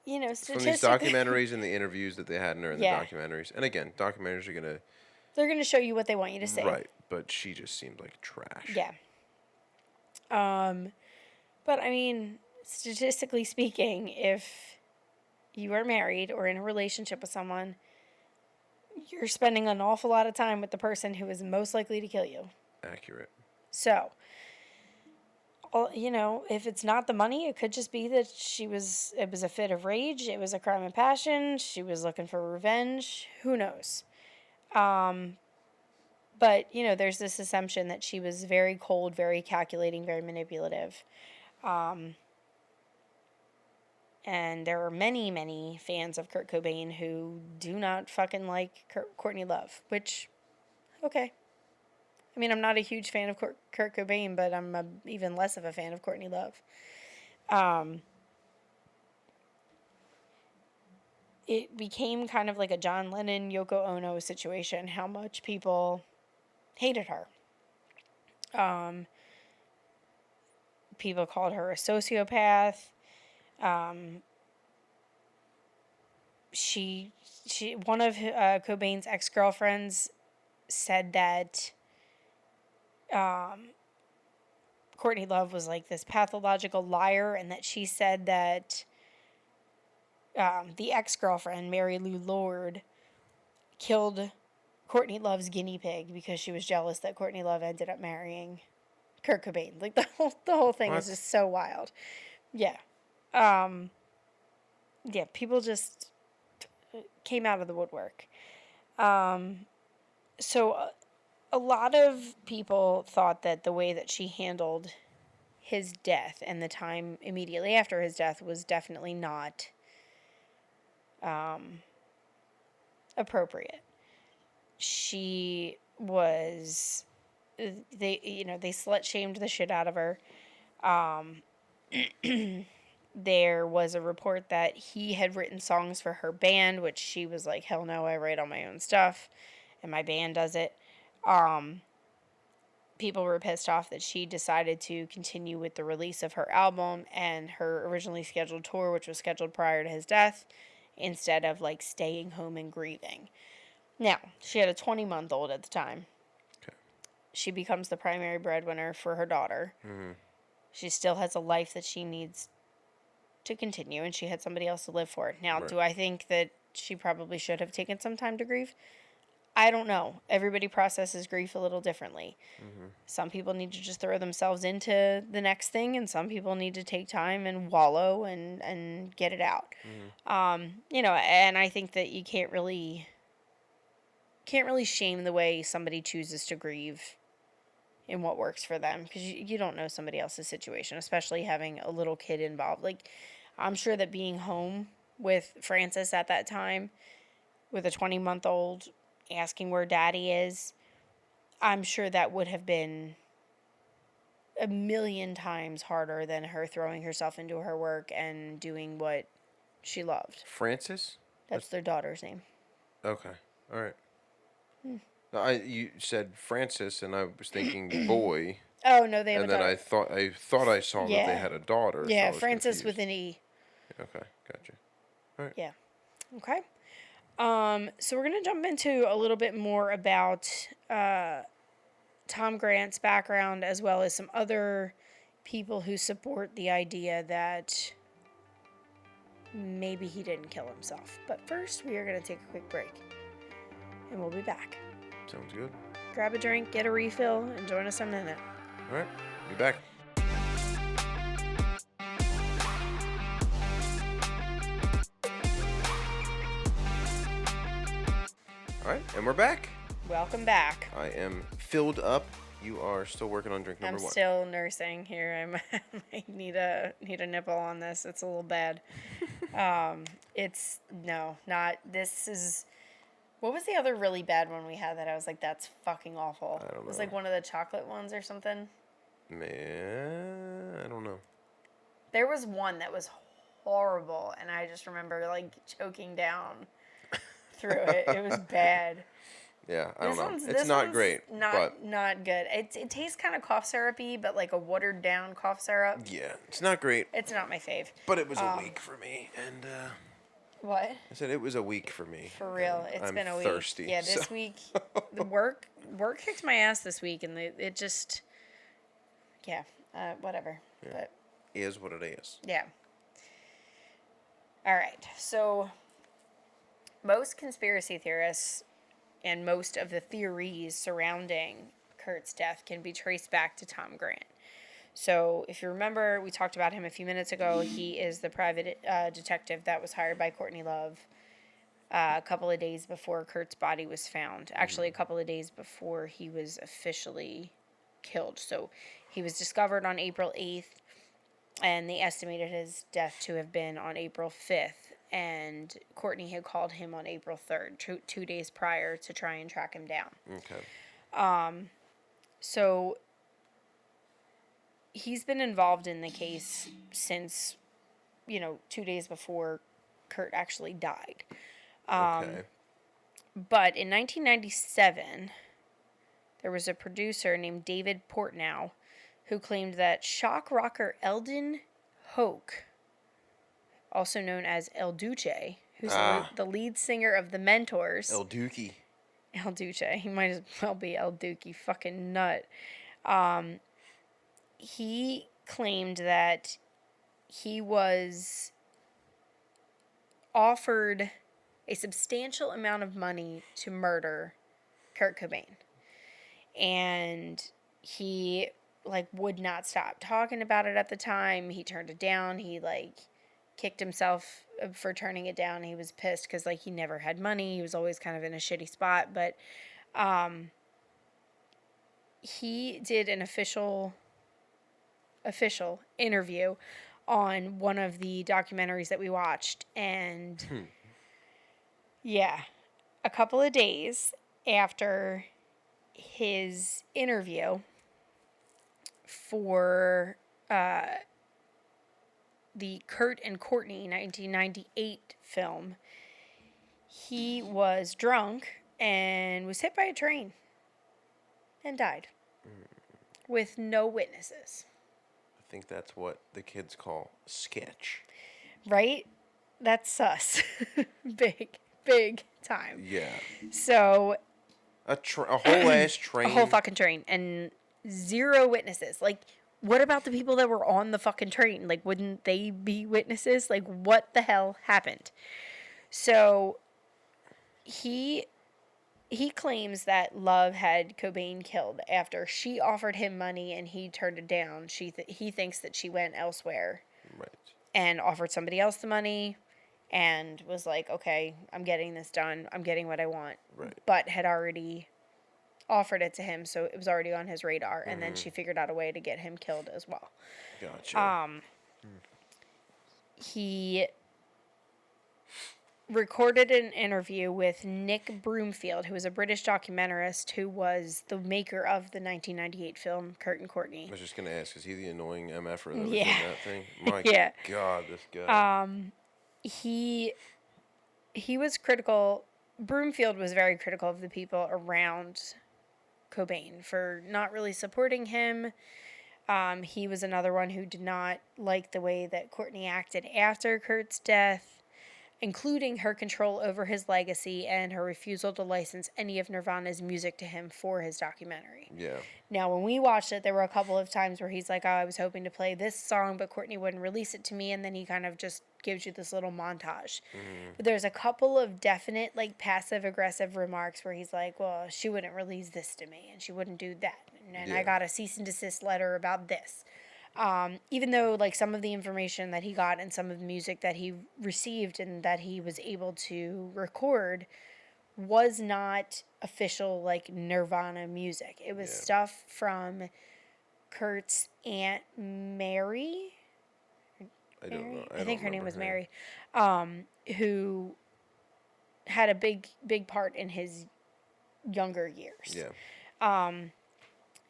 Speaker 2: statistically,
Speaker 1: from these documentaries and the interviews that they had in her in the documentaries, and again, documentaries are
Speaker 2: they're gonna show you what they want you to see.
Speaker 1: Right, but she just seemed like trash.
Speaker 2: Yeah. But I mean, statistically speaking, if you are married or in a relationship with someone, you're spending an awful lot of time with the person who is most likely to kill you.
Speaker 1: Accurate.
Speaker 2: So, if it's not the money, it could just be that it was a fit of rage. It was a crime of passion. She was looking for revenge. Who knows? But, there's this assumption that she was very cold, very calculating, very manipulative. And there are many, many fans of Kurt Cobain who do not fucking like Courtney Love, which, okay. I mean, I'm not a huge fan of Kurt Cobain, but I'm even less of a fan of Courtney Love. It became kind of like a John Lennon, Yoko Ono situation, how much people hated her. People called her a sociopath. One of Cobain's ex-girlfriends said that Courtney Love was like this pathological liar, and that she said that the ex-girlfriend, Mary Lou Lord, killed Courtney Love's guinea pig because she was jealous that Courtney Love ended up marrying Kurt Cobain. Like, the whole thing is just so wild. Yeah. Yeah, people just came out of the woodwork. So a lot of people thought that the way that she handled his death and the time immediately after his death was definitely not appropriate. She was, they slut-shamed the shit out of her. There was a report that he had written songs for her band, which she was like, hell no, I write all my own stuff, and my band does it. People were pissed off that she decided to continue with the release of her album and her originally scheduled tour, which was scheduled prior to his death, instead of like staying home and grieving. Now, she had a 20-month-old at the time.
Speaker 1: Okay.
Speaker 2: She becomes the primary breadwinner for her daughter. Mm-hmm. She still has a life that she needs to continue, and she had somebody else to live for. Now, do I think that she probably should have taken some time to grieve? I don't know. Everybody processes grief a little differently. Mm-hmm. Some people need to just throw themselves into the next thing, and some people need to take time and wallow and get it out. Mm-hmm. And I think that you can't really shame the way somebody chooses to grieve in what works for them, because you don't know somebody else's situation, especially having a little kid involved. Like, I'm sure that being home with Francis at that time, with a 20-month-old, asking where daddy is, I'm sure that would have been a million times harder than her throwing herself into her work and doing what she loved.
Speaker 1: Francis?
Speaker 2: That's their daughter's name.
Speaker 1: Okay. All right. You said Francis, and I was thinking boy.
Speaker 2: Oh no, they have
Speaker 1: and
Speaker 2: a daughter.
Speaker 1: And then I thought I saw that they had a daughter.
Speaker 2: Yeah,
Speaker 1: so
Speaker 2: Francis with an E.
Speaker 1: Okay, gotcha. All right.
Speaker 2: Yeah. Okay. So we're gonna jump into a little bit more about Tom Grant's background, as well as some other people who support the idea that maybe he didn't kill himself. But first, we are going to take a quick break. And we'll be back.
Speaker 1: Sounds good.
Speaker 2: Grab a drink, get a refill, and join us on the net.
Speaker 1: All right. Be back. All right. And we're back.
Speaker 2: Welcome back.
Speaker 1: I am filled up. You are still working on drink number 1.
Speaker 2: I'm still nursing here. I need a nipple on this. It's a little bad. This is. What was the other really bad one we had that I was like, that's fucking awful?
Speaker 1: I don't know.
Speaker 2: It was like one of the chocolate ones or something.
Speaker 1: Man, I don't know.
Speaker 2: There was one that was horrible, and I just remember like choking down through it. It was bad.
Speaker 1: Yeah, I don't know. It's not great, but
Speaker 2: not good. It tastes kind of cough syrupy, but like a watered down cough syrup.
Speaker 1: Yeah, it's not great.
Speaker 2: It's not my fave.
Speaker 1: But it was a week for me, and
Speaker 2: what?
Speaker 1: I said it was a week for me.
Speaker 2: For real, it's been a week.
Speaker 1: Thirsty.
Speaker 2: Yeah, this week the work kicked my ass this week, and it just whatever.
Speaker 1: Yeah.
Speaker 2: But
Speaker 1: is what it is.
Speaker 2: yeah. All right, so most conspiracy theorists and most of the theories surrounding Kurt's death can be traced back to Tom Grant. So if you remember, we talked about him a few minutes ago. He is the private detective that was hired by Courtney Love a couple of days before Kurt's body was found. Actually, a couple of days before he was officially killed. So he was discovered on April 8th, and they estimated his death to have been on April 5th. And Courtney had called him on April 3rd, 2 days prior, to try and track him down.
Speaker 1: Okay.
Speaker 2: So he's been involved in the case since, 2 days before Kurt actually died.
Speaker 1: Okay.
Speaker 2: But in 1997, there was a producer named David Portnow who claimed that shock rocker Eldon Hoke, also known as El Duce, who's the lead singer of The Mentors.
Speaker 1: El Duque.
Speaker 2: El Duce. He might as well be El Duque. Fucking nut. He claimed that he was offered a substantial amount of money to murder Kurt Cobain. And he, would not stop talking about it at the time. He turned it down. He, kicked himself for turning it down. He was pissed because, he never had money. He was always kind of in a shitty spot. But he did an official interview on one of the documentaries that we watched. And, yeah, a couple of days after his interview for the Kurt and Courtney 1998 film, he was drunk and was hit by a train and died with no witnesses.
Speaker 1: I think that's what the kids call sketch.
Speaker 2: Right? That's sus. Big time.
Speaker 1: Yeah.
Speaker 2: So
Speaker 1: a whole ass train.
Speaker 2: A whole fucking train and 0 witnesses. What about the people that were on the fucking train? Wouldn't they be witnesses? What the hell happened? So he claims that Love had Cobain killed after she offered him money and he turned it down. He thinks that she went elsewhere.
Speaker 1: Right.
Speaker 2: And offered somebody else the money and was like, okay, I'm getting this done. I'm getting what I want.
Speaker 1: Right. But
Speaker 2: had already offered it to him, so it was already on his radar, and then she figured out a way to get him killed as well.
Speaker 1: Gotcha.
Speaker 2: He recorded an interview with Nick Broomfield, who was a British documentarist who was the maker of the 1998 film Kurt and Courtney.
Speaker 1: I was just going to ask, is he the annoying MFer that was in that thing? My God, this guy.
Speaker 2: He was critical. Broomfield was very critical of the people around Cobain for not really supporting him. He was another one who did not like the way that Courtney acted after Kurt's death. including her control over his legacy and her refusal to license any of Nirvana's music to him for his documentary.
Speaker 1: Yeah.
Speaker 2: Now, when we watched it, there were a couple of times where he's like, oh, I was hoping to play this song, but Courtney wouldn't release it to me, and then he kind of just gives you this little montage. But there's a couple of definite, like, passive-aggressive remarks where he's like, well, she wouldn't release this to me, and she wouldn't do that, and I got a cease and desist letter about this. Even though, like, some of the information that he got and some of the music that he received and that he was able to record was not official, like, Nirvana music. It was stuff from Kurt's Aunt Mary.
Speaker 1: I don't know.
Speaker 2: I think her name was Mary, who had a big part in his younger years.
Speaker 1: Yeah.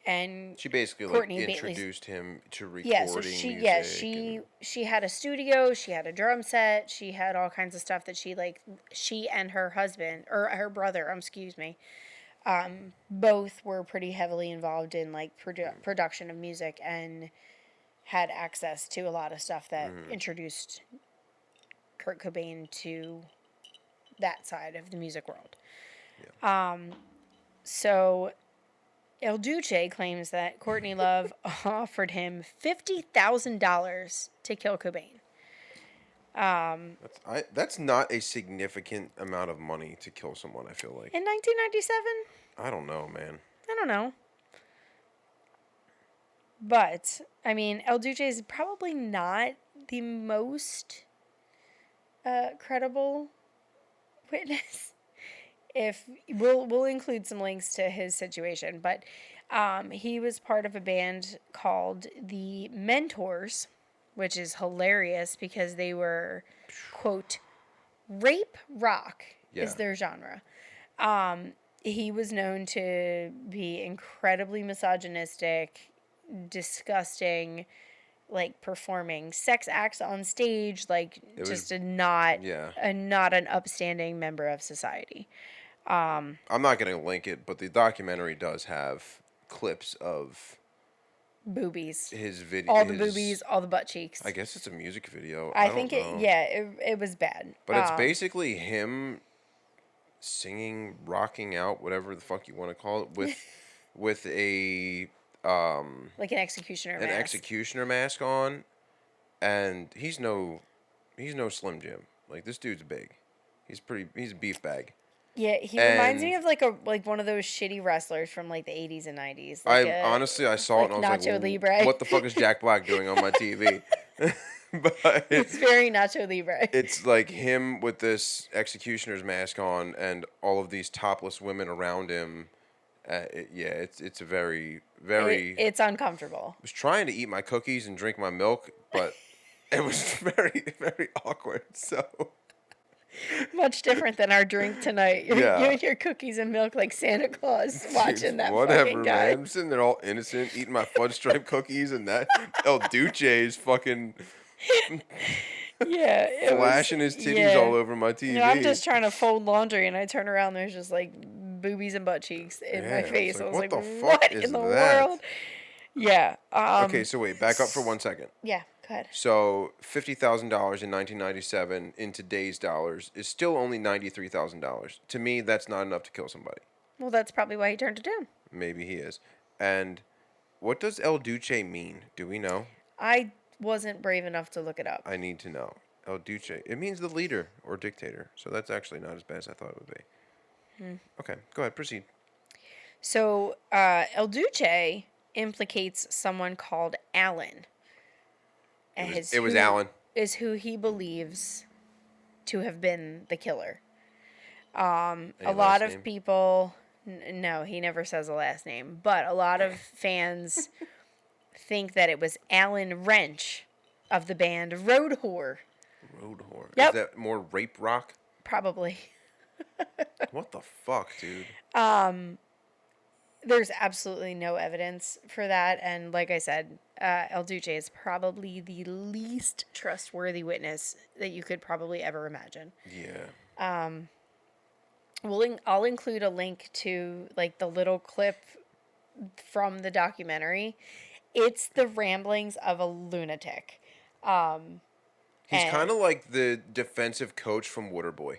Speaker 2: And
Speaker 1: she basically
Speaker 2: Courtney
Speaker 1: like introduced him to recording music.
Speaker 2: Yeah, she had a studio, she had a drum set, she had all kinds of stuff that she and her husband, or her brother, excuse me, both were pretty heavily involved in like production of music and had access to a lot of stuff that introduced Kurt Cobain to that side of the music world. Yeah. So El Duce claims that Courtney Love offered him $50,000 to kill Cobain.
Speaker 1: That's not a significant amount of money to kill someone, I feel like.
Speaker 2: In 1997?
Speaker 1: I don't know, man.
Speaker 2: I don't know. But, I mean, El Duce is probably not the most credible witness. If we'll include some links to his situation, but he was part of a band called the Mentors, which is hilarious because they were, quote, rape rock is their genre. He was known to be incredibly misogynistic, disgusting, like performing sex acts on stage, like not an upstanding member of society.
Speaker 1: I'm not going to link it, but the documentary does have clips of
Speaker 2: boobies.
Speaker 1: His video,
Speaker 2: all the boobies, all the butt cheeks.
Speaker 1: I guess it's a music video.
Speaker 2: I think it was bad.
Speaker 1: But it's basically him singing, rocking out, whatever the fuck you want to call it, with a
Speaker 2: like an executioner
Speaker 1: mask on, and he's no Slim Jim. Like, this dude's big. He's a beef bag.
Speaker 2: Yeah, he reminds me of like one of those shitty wrestlers from like the 80s and 90s. Like
Speaker 1: honestly, I saw it and I was
Speaker 2: Nacho
Speaker 1: like,
Speaker 2: Libre.
Speaker 1: What the fuck is Jack Black doing on my TV? But
Speaker 2: it's very Nacho Libre.
Speaker 1: It's like him with this executioner's mask on and all of these topless women around him. It's a very
Speaker 2: it's uncomfortable.
Speaker 1: I was trying to eat my cookies and drink my milk, but it was very, very awkward. So
Speaker 2: much different than our drink tonight. You and your cookies and milk like Santa Claus watching that fucking guy.
Speaker 1: Man. I'm sitting there all innocent, eating my fudge stripe cookies, and that El Duce is fucking flashing his titties all over my TV.
Speaker 2: I'm just trying to fold laundry, and I turn around, and there's just like boobies and butt cheeks in my face. I was like, what in the world? Yeah.
Speaker 1: Okay, so wait, back up for 1 second.
Speaker 2: Yeah. Go ahead.
Speaker 1: So $50,000 in 1997 in today's dollars is still only $93,000. To me, that's not enough to kill somebody.
Speaker 2: Well, that's probably why he turned it down.
Speaker 1: Maybe he is. And what does El Duce mean? Do we know?
Speaker 2: I wasn't brave enough to look it up.
Speaker 1: I need to know. El Duce. It means the leader or dictator. So that's actually not as bad as I thought it would be. Okay, go ahead. Proceed.
Speaker 2: So El Duce implicates someone called Alan.
Speaker 1: It was Alan.
Speaker 2: Is who he believes to have been the killer. A lot of people... No, he never says a last name. But a lot of fans think that it was Alan Wrench of the band Road Whore.
Speaker 1: Road Whore?
Speaker 2: Yep.
Speaker 1: Is that more rape rock?
Speaker 2: Probably.
Speaker 1: What the fuck, dude?
Speaker 2: There's absolutely no evidence for that. And like I said... El Duce is probably the least trustworthy witness that you could probably ever imagine.
Speaker 1: Yeah.
Speaker 2: I'll include a link to like the little clip from the documentary. It's the ramblings of a lunatic.
Speaker 1: He's kind of like the defensive coach from Waterboy.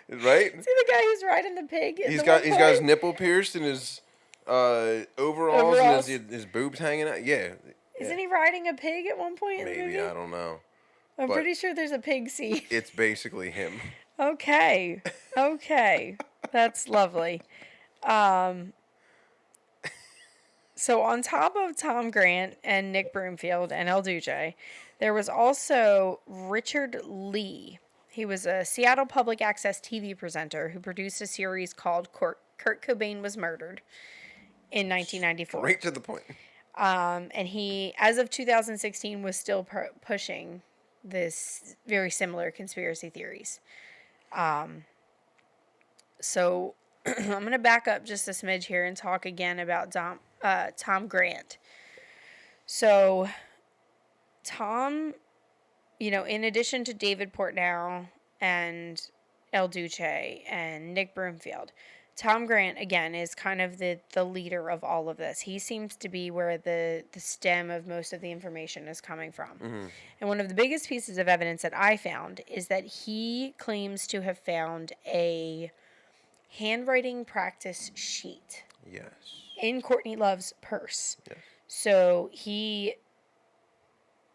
Speaker 1: Right?
Speaker 2: See the guy who's riding the pig?
Speaker 1: He's got his nipple pierced and his overalls and his boobs hanging out. Yeah.
Speaker 2: Isn't he riding a pig at one point in the movie?
Speaker 1: Maybe, I don't know.
Speaker 2: I'm pretty sure there's a pig scene.
Speaker 1: It's basically him.
Speaker 2: Okay. That's lovely. So on top of Tom Grant and Nick Broomfield and El Duce, there was also Richard Lee. He was a Seattle public access TV presenter who produced a series called Kurt Cobain Was Murdered in 1994.
Speaker 1: Right to the point.
Speaker 2: And he, as of 2016, was still pushing this very similar conspiracy theories. So I'm going to back up just a smidge here and talk again about Tom Grant. So Tom, in addition to David Portnow and El Duce and Nick Broomfield, Tom Grant, again, is kind of the leader of all of this. He seems to be where the stem of most of the information is coming from. Mm-hmm. And one of the biggest pieces of evidence that I found is that he claims to have found a handwriting practice sheet.
Speaker 1: Yes.
Speaker 2: In Courtney Love's purse.
Speaker 1: Yes.
Speaker 2: So he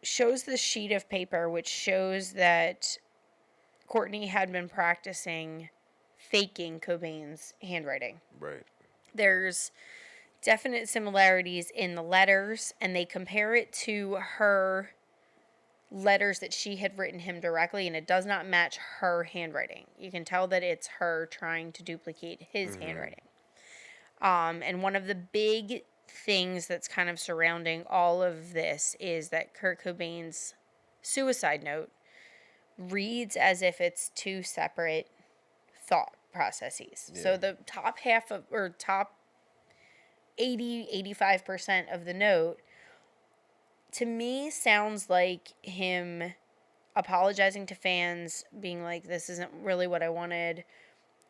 Speaker 2: shows this sheet of paper, which shows that Courtney had been practicing faking Cobain's handwriting.
Speaker 1: Right.
Speaker 2: There's definite similarities in the letters, and they compare it to her letters that she had written him directly, and it does not match her handwriting. You can tell that it's her trying to duplicate his handwriting. And one of the big things that's kind of surrounding all of this is that Kurt Cobain's suicide note reads as if it's two separate thought processes. Yeah. So the top half of, or top 85% of the note, to me, sounds like him apologizing to fans, being like, this isn't really what I wanted.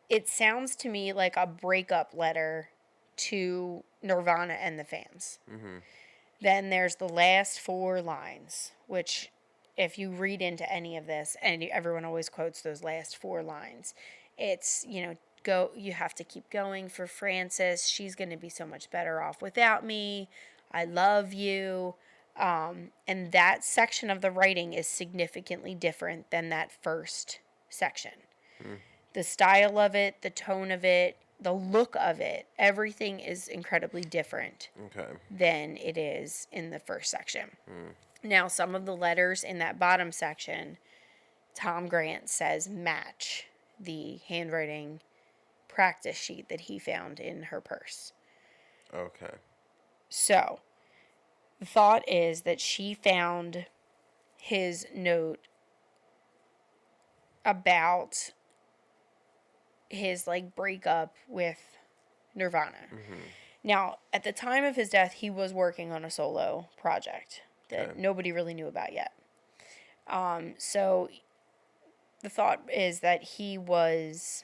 Speaker 2: It sounds to me like a breakup letter to Nirvana and the fans. Mm-hmm. Then there's the last 4 lines, which if you read into any of this, and everyone always quotes those last 4 lines, it's, you have to keep going for Frances. She's going to be so much better off without me. I love you. And that section of the writing is significantly different than that first section. Mm. The style of it, the tone of it, the look of it, everything is incredibly different than it is in the first section. Mm. Now, some of the letters in that bottom section, Tom Grant says match the handwriting practice sheet that he found in her purse.
Speaker 1: Okay.
Speaker 2: So, the thought is that she found his note about his breakup with Nirvana. Mm-hmm. Now, at the time of his death, he was working on a solo project that nobody really knew about yet. So the thought is that he was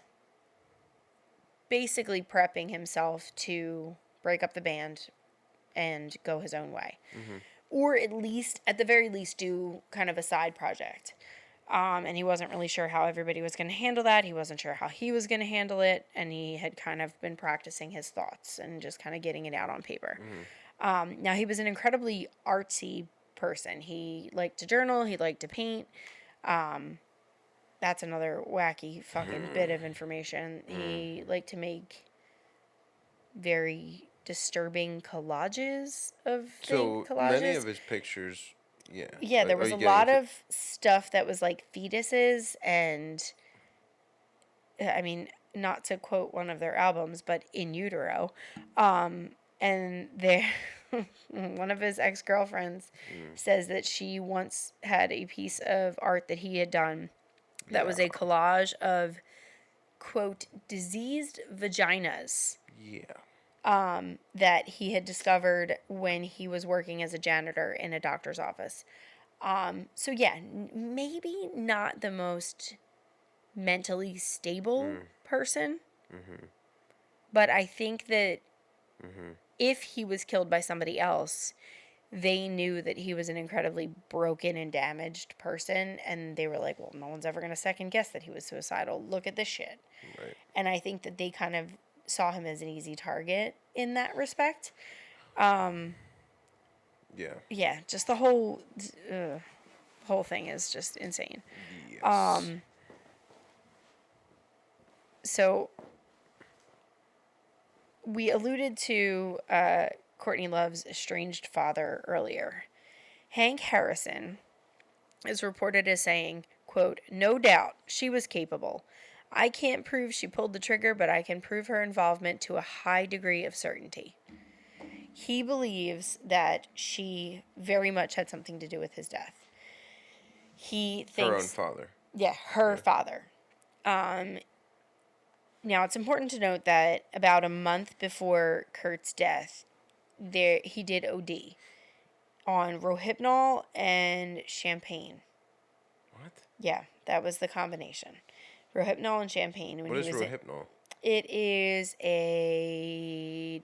Speaker 2: basically prepping himself to break up the band and go his own way. Mm-hmm. Or at the very least, do kind of a side project. And he wasn't really sure how everybody was going to handle that. He wasn't sure how he was going to handle it. And he had kind of been practicing his thoughts and just kind of getting it out on paper. Mm-hmm. Now, he was an incredibly artsy person. He liked to journal. He liked to paint. That's another wacky fucking bit of information. He liked to make very disturbing collages of
Speaker 1: collages. Many of his pictures,
Speaker 2: yeah, there was a lot of stuff that was like fetuses, and I mean, not to quote one of their albums, but in utero. And there, one of his ex-girlfriends says that she once had a piece of art that he had done that was a collage of, quote, diseased vaginas.
Speaker 1: Yeah.
Speaker 2: That he had discovered when he was working as a janitor in a doctor's office. So yeah, maybe not the most mentally stable person, but I think that if he was killed by somebody else, they knew that he was an incredibly broken and damaged person, and they were like, well, no one's ever going to second guess that he was suicidal. Look at this shit.
Speaker 1: Right.
Speaker 2: And I think that they kind of saw him as an easy target in that respect.
Speaker 1: Yeah.
Speaker 2: Yeah, just the whole thing is just insane.
Speaker 1: Yes.
Speaker 2: So we alluded to Courtney Love's estranged father earlier. Hank Harrison is reported as saying, quote, "No doubt she was capable. I can't prove she pulled the trigger, but I can prove her involvement to a high degree of certainty." He believes that she very much had something to do with his death. He thinks...
Speaker 1: Her own father.
Speaker 2: Yeah, her father. Now, it's important to note that about a month before Kurt's death, he did OD on Rohypnol and champagne.
Speaker 1: What?
Speaker 2: Yeah, that was the combination. Rohypnol and champagne.
Speaker 1: What is Rohypnol?
Speaker 2: It is a...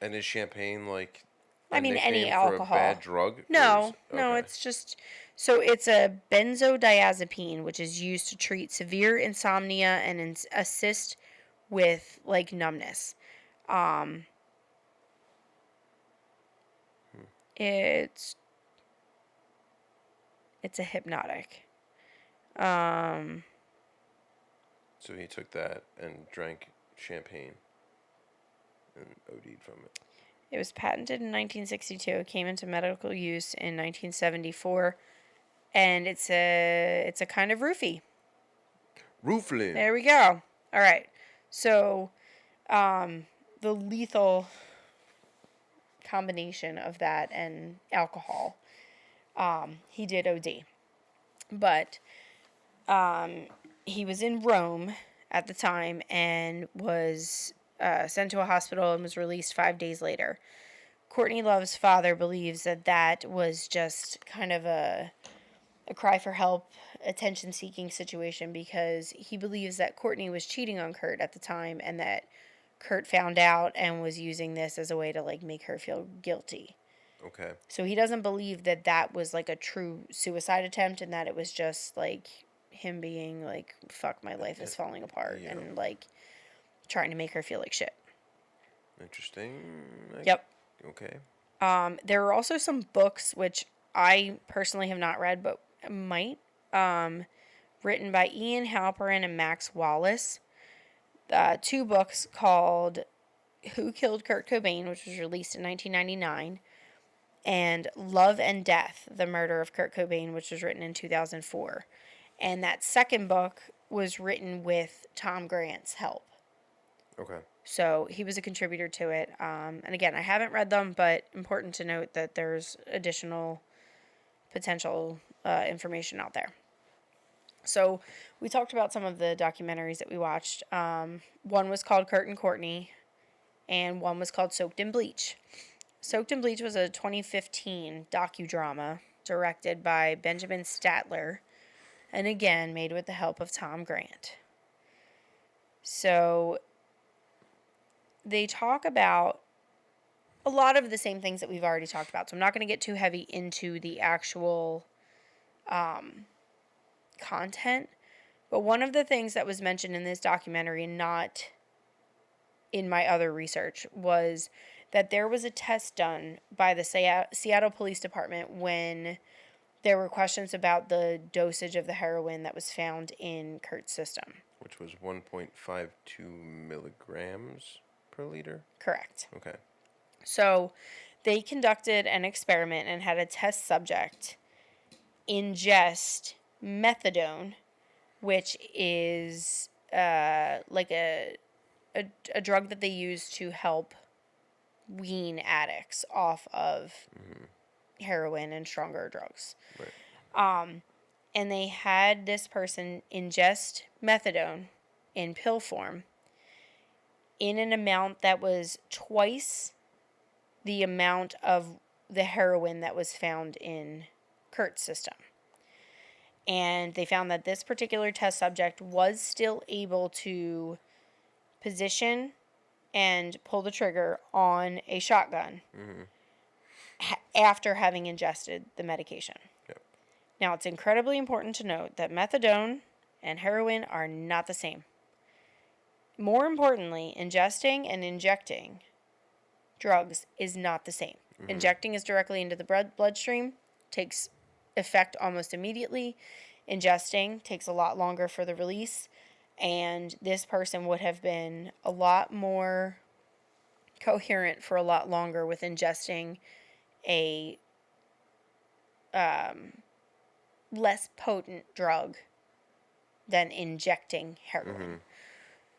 Speaker 1: And is champagne like
Speaker 2: any
Speaker 1: for
Speaker 2: alcohol.
Speaker 1: a bad drug?
Speaker 2: No, it's just... So it's a benzodiazepine, which is used to treat severe insomnia and assist with, like, numbness. It's a hypnotic.
Speaker 1: So he took that and drank champagne and OD'd from it.
Speaker 2: It was patented in 1962. It came into medical use in 1974. And it's a kind of roofie.
Speaker 1: Rooflin.
Speaker 2: There we go. All right. So, the lethal combination of that and alcohol, he did OD. But he was in Rome at the time and was sent to a hospital and was released 5 days later. Courtney Love's father believes that was just kind of a cry for help, attention-seeking situation, because he believes that Courtney was cheating on Kurt at the time and that Kurt found out and was using this as a way to, like, make her feel guilty.
Speaker 1: Okay.
Speaker 2: So he doesn't believe that was, like, a true suicide attempt and that it was just, like, him being like, fuck, my life is falling apart, and, like, trying to make her feel like shit.
Speaker 1: Interesting.
Speaker 2: Yep.
Speaker 1: Okay.
Speaker 2: There are also some books, which I personally have not read, but might, written by Ian Halperin and Max Wallace. 2 books called Who Killed Kurt Cobain, which was released in 1999, and Love and Death, The Murder of Kurt Cobain, which was written in 2004. And that second book was written with Tom Grant's help.
Speaker 1: Okay.
Speaker 2: So he was a contributor to it. And again, I haven't read them, but important to note that there's additional potential information out there. So we talked about some of the documentaries that we watched. One was called Kurt and Courtney, and one was called Soaked in Bleach. Soaked in Bleach was a 2015 docudrama directed by Benjamin Statler, and again made with the help of Tom Grant. So they talk about a lot of the same things that we've already talked about. So I'm not going to get too heavy into the actual content. But one of the things that was mentioned in this documentary, and not in my other research, was that there was a test done by the Seattle Police Department when there were questions about the dosage of the heroin that was found in Kurt's system.
Speaker 1: Which was 1.52 milligrams per liter?
Speaker 2: Correct.
Speaker 1: Okay.
Speaker 2: So they conducted an experiment and had a test subject ingest methadone, which is like a drug that they use to help wean addicts off of heroin and stronger drugs.
Speaker 1: Right.
Speaker 2: And they had this person ingest methadone in pill form in an amount that was twice the amount of the heroin that was found in Kurt's system. And they found that this particular test subject was still able to position and pull the trigger on a shotgun after having ingested the medication.
Speaker 1: Yep.
Speaker 2: Now, it's incredibly important to note that methadone and heroin are not the same. More importantly, ingesting and injecting drugs is not the same. Injecting is directly into the bloodstream, takes effect almost immediately. Ingesting takes a lot longer for the release, and this person would have been a lot more coherent for a lot longer with ingesting a less potent drug than injecting heroin.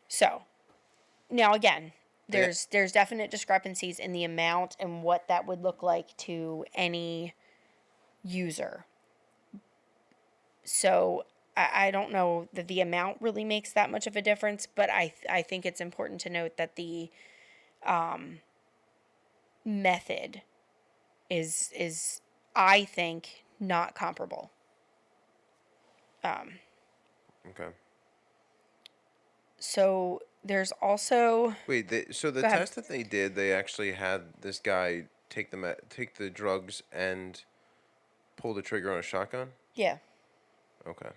Speaker 2: So, now again, there's definite discrepancies in the amount and what that would look like to any user. So, I don't know that the amount really makes that much of a difference, but I think it's important to note that the method is I think not comparable.
Speaker 1: Okay.
Speaker 2: So there's also
Speaker 1: Wait, so the
Speaker 2: Go ahead.
Speaker 1: test that they did, they actually had this guy take the drugs and pull the trigger on a shotgun?
Speaker 2: yeah.
Speaker 1: Okay.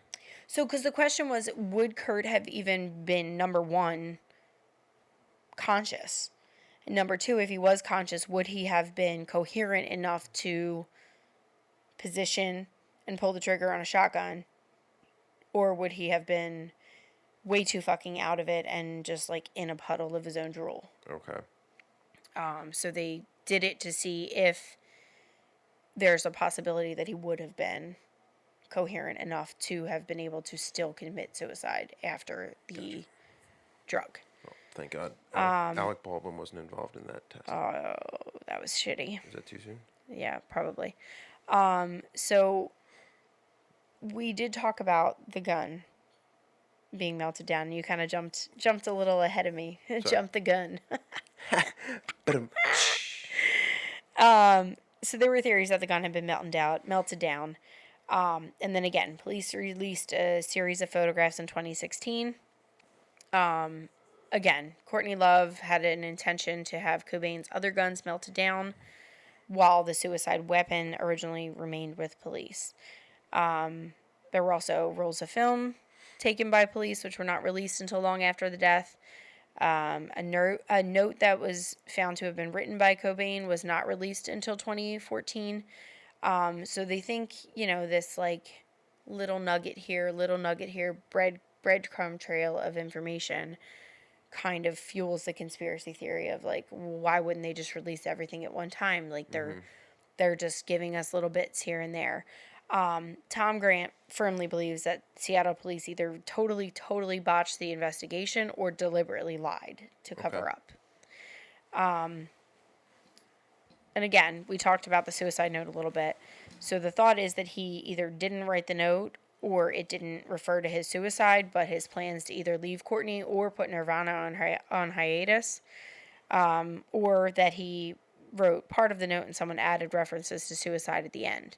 Speaker 2: So because the question was, would Kurt have even been number one conscious? And number two, if he was conscious, would he have been coherent enough to position and pull the trigger on a shotgun? Or would he have been way too fucking out of it and just like in a puddle of his own drool?
Speaker 1: Okay.
Speaker 2: So they did it to see if there's a possibility that he would have been coherent enough to have been able to still commit suicide after the drug.
Speaker 1: Well, thank God. Alec Baldwin wasn't involved in that test.
Speaker 2: Oh, that was shitty.
Speaker 1: Is that too soon?
Speaker 2: Yeah, probably. So we did talk about the gun being melted down, and you kind of jumped a little ahead of me. Jumped the gun. So there were theories that the gun had been melted down. And then again, police released a series of photographs in 2016. Again, Courtney Love had an intention to have Cobain's other guns melted down, while the suicide weapon originally remained with police. There were also rolls of film taken by police, which were not released until long after the death. A note that was found to have been written by Cobain was not released until 2014. So they think, this like little nugget here, breadcrumb trail of information kind of fuels the conspiracy theory of like, why wouldn't they just release everything at one time? Like they're just giving us little bits here and there. Tom Grant firmly believes that Seattle police either totally botched the investigation or deliberately lied to cover up. And again, we talked about the suicide note a little bit. So the thought is that he either didn't write the note or it didn't refer to his suicide, but his plans to either leave Courtney or put Nirvana on hiatus, or that he wrote part of the note and someone added references to suicide at the end.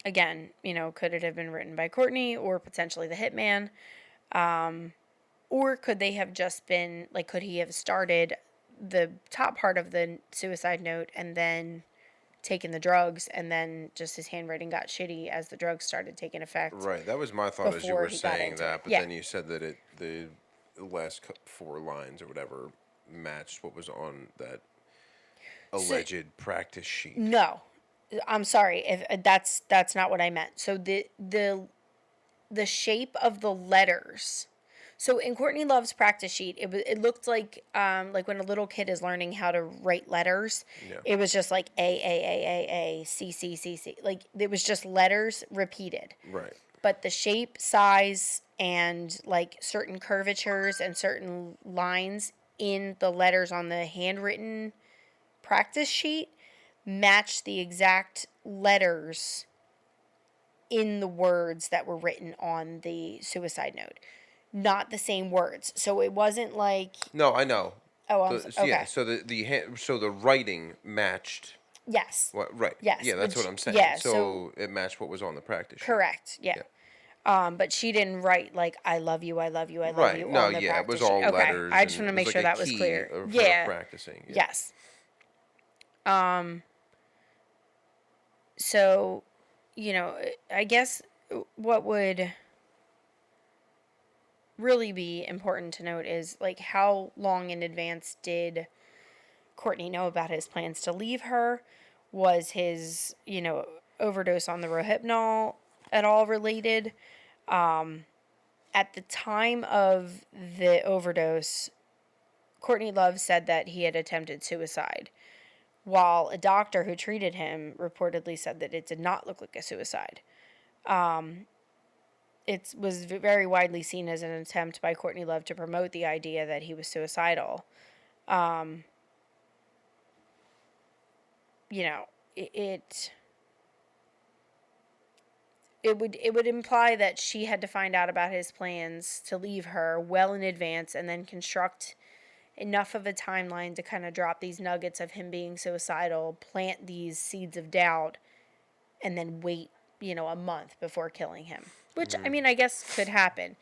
Speaker 2: Again, could it have been written by Courtney or potentially the hitman? Or could they have just been, like, could he have started the top part of the suicide note and then taken the drugs and then just his handwriting got shitty as the drugs started taking effect?
Speaker 1: Right. That was my thought as you were saying that, but then you said that the last 4 lines or whatever matched what was on that alleged practice sheet.
Speaker 2: No. I'm sorry, if that's not what I meant. So the shape of the letters. So in Courtney Love's practice sheet, it looked like when a little kid is learning how to write letters. Yeah. It was just like A C C C C. Like it was just letters repeated.
Speaker 1: Right.
Speaker 2: But the shape, size, and like certain curvatures and certain lines in the letters on the handwritten practice sheet match the exact letters in the words that were written on the suicide note. Not the same words. So it wasn't like...
Speaker 1: No, I know.
Speaker 2: Oh, okay.
Speaker 1: Yeah, so the writing matched...
Speaker 2: Yes.
Speaker 1: What? Right.
Speaker 2: Yes.
Speaker 1: Yeah, that's what I'm saying.
Speaker 2: Yeah,
Speaker 1: so it matched what was on the practice sheet.
Speaker 2: Correct, yeah. But she didn't write like "I love you, I love you, I love
Speaker 1: Right.
Speaker 2: you"
Speaker 1: No,
Speaker 2: on the
Speaker 1: yeah, it was
Speaker 2: practice sheet.
Speaker 1: all
Speaker 2: Okay,
Speaker 1: letters,
Speaker 2: I just
Speaker 1: and
Speaker 2: want to
Speaker 1: it was
Speaker 2: make
Speaker 1: like
Speaker 2: sure
Speaker 1: a
Speaker 2: that was
Speaker 1: key
Speaker 2: clear.
Speaker 1: of her
Speaker 2: Yeah.
Speaker 1: practicing. Yeah.
Speaker 2: Yes. So, I guess what would really be important to note is like how long in advance did Courtney know about his plans to leave her? Was his, overdose on the Rohypnol at all related? At the time of the overdose, Courtney Love said that he had attempted suicide, while a doctor who treated him reportedly said that it did not look like a suicide. It was very widely seen as an attempt by Courtney Love to promote the idea that he was suicidal. You know, it would imply that she had to find out about his plans to leave her well in advance and then construct enough of a timeline to kind of drop these nuggets of him being suicidal, plant these seeds of doubt, and then wait, a month before killing him. Which, I mean, I guess could happen.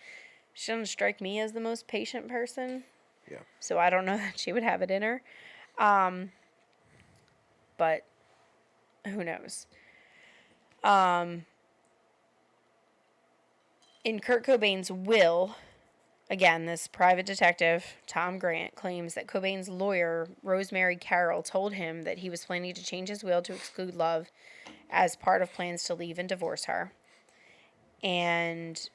Speaker 2: She doesn't strike me as the most patient person.
Speaker 1: Yeah.
Speaker 2: So I don't know that she would have it in her. But who knows? In Kurt Cobain's will, again, this private detective, Tom Grant, claims that Cobain's lawyer, Rosemary Carroll, told him that he was planning to change his will to exclude Love as part of plans to leave and divorce her. And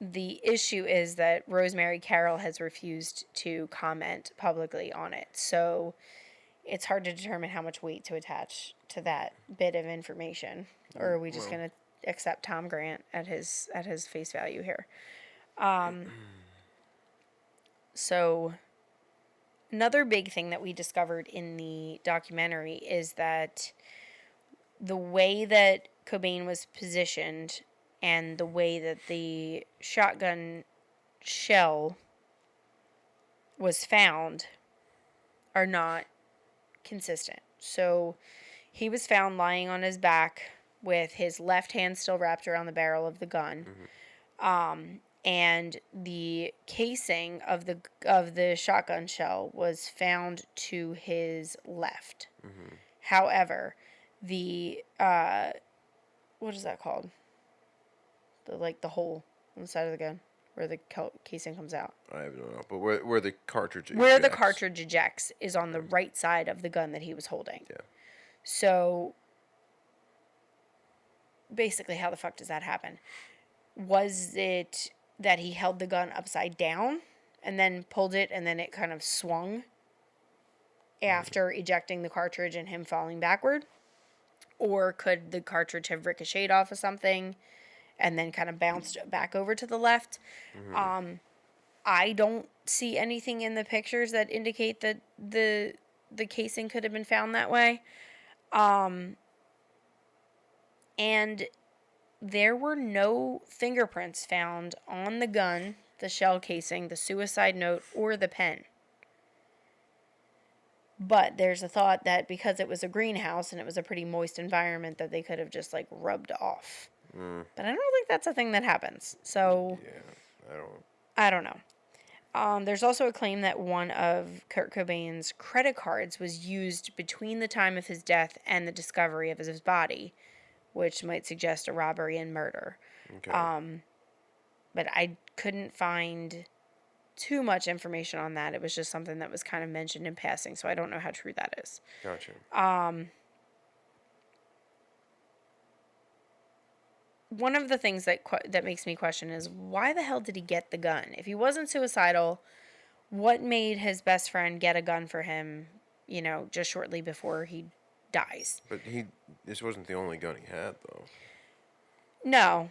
Speaker 2: the issue is that Rosemary Carroll has refused to comment publicly on it. So it's hard to determine how much weight to attach to that bit of information. Or are we just going to accept Tom Grant at his face value here? So another big thing that we discovered in the documentary is that the way that Cobain was positioned and the way that the shotgun shell was found are not consistent. So he was found lying on his back with his left hand still wrapped around the barrel of the gun. And the casing of the shotgun shell was found to his left. However, the what is that called? The hole on the side of the gun where the casing comes out.
Speaker 1: I don't know, but where the cartridge
Speaker 2: Where the
Speaker 1: ejects.
Speaker 2: cartridge ejects is on the right side of the gun that he was holding.
Speaker 1: Yeah.
Speaker 2: So basically, how the fuck does that happen? Was it that he held the gun upside down and then pulled it and then it kind of swung after ejecting the cartridge and him falling backward? Or could the cartridge have ricocheted off of something and then kind of bounced back over to the left? I don't see anything in the pictures that indicate that the casing could have been found that way. And there were no fingerprints found on the gun, the shell casing, the suicide note, or the pen. But there's a thought that because it was a greenhouse and it was a pretty moist environment that they could have just like rubbed off. But I don't think that's a thing that happens. So
Speaker 1: Yeah,
Speaker 2: I don't know. There's also a claim that one of Kurt Cobain's credit cards was used between the time of his death and the discovery of his body, which might suggest a robbery and murder.
Speaker 1: Okay.
Speaker 2: But I couldn't find too much information on that. It was just something that was kind of mentioned in passing, so I don't know how true that is.
Speaker 1: Gotcha.
Speaker 2: One of the things that makes me question is why the hell did he get the gun? If he wasn't suicidal, what made his best friend get a gun for him, just shortly before he dies?
Speaker 1: But this wasn't the only gun he had, though.
Speaker 2: No.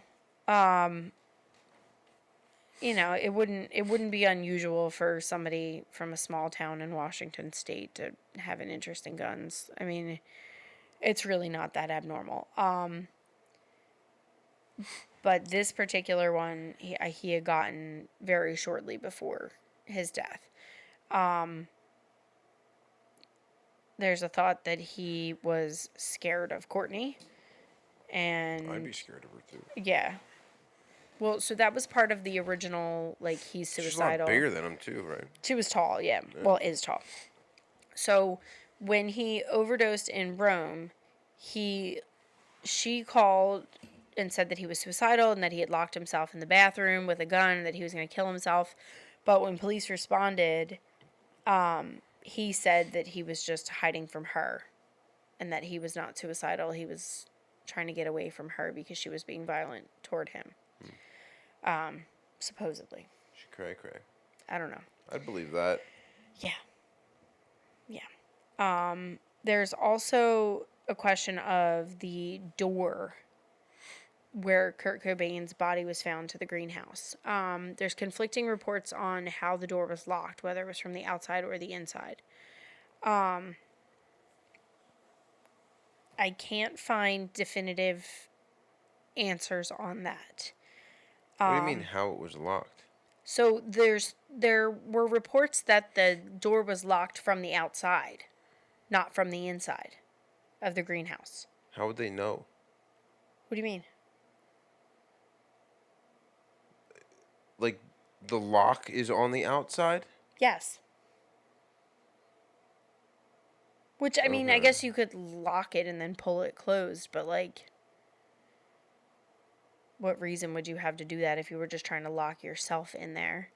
Speaker 2: It wouldn't be unusual for somebody from a small town in Washington state to have an interest in guns. I mean, it's really not that abnormal. But this particular one, he had gotten very shortly before his death. There's a thought that he was scared of Courtney and
Speaker 1: I'd be scared of her too.
Speaker 2: yeah. Well, so that was part of the original, like, he's suicidal.
Speaker 1: She's a lot bigger than him too, right?
Speaker 2: She was tall, yeah. Well, is tall. So when he overdosed in Rome, she called and said that he was suicidal and that he had locked himself in the bathroom with a gun and that he was going to kill himself. But when police responded, he said that he was just hiding from her and that he was not suicidal. He was trying to get away from her because she was being violent toward him. Supposedly.
Speaker 1: She cray.
Speaker 2: I don't know.
Speaker 1: I'd believe that.
Speaker 2: Yeah. There's also a question of the door where Kurt Cobain's body was found to the greenhouse. There's conflicting reports on how the door was locked, whether it was from the outside or the inside. I can't find definitive answers on that.
Speaker 1: What do you mean how it was locked?
Speaker 2: So there were reports that the door was locked from the outside, not from the inside of the greenhouse.
Speaker 1: How would they know?
Speaker 2: What do you mean?
Speaker 1: Like, the lock is on the outside?
Speaker 2: Yes. Which, I mean, I
Speaker 1: Okay.
Speaker 2: guess you could lock it and then pull it closed, but, like, what reason would you have to do that if you were just trying to lock yourself in there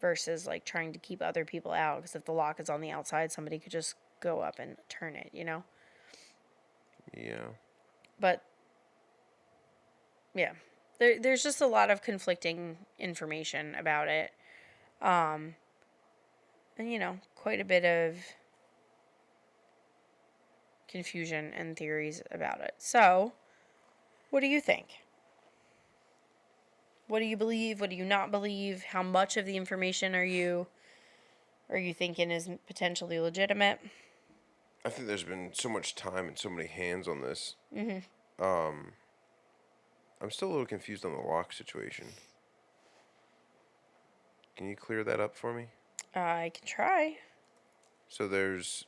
Speaker 2: versus, like, trying to keep other people out? Because if the lock is on the outside, somebody could just go up and turn it, you know?
Speaker 1: Yeah.
Speaker 2: But, yeah. There's just a lot of conflicting information about it. And, you know, quite a bit of confusion and theories about it. So, what do you think? What do you believe? What do you not believe? How much of the information are you thinking is potentially legitimate?
Speaker 1: I think there's been so much time and so many hands on this.
Speaker 2: Mm-hmm.
Speaker 1: I'm still a little confused on the lock situation. Can you clear that up for me?
Speaker 2: I can try.
Speaker 1: So there's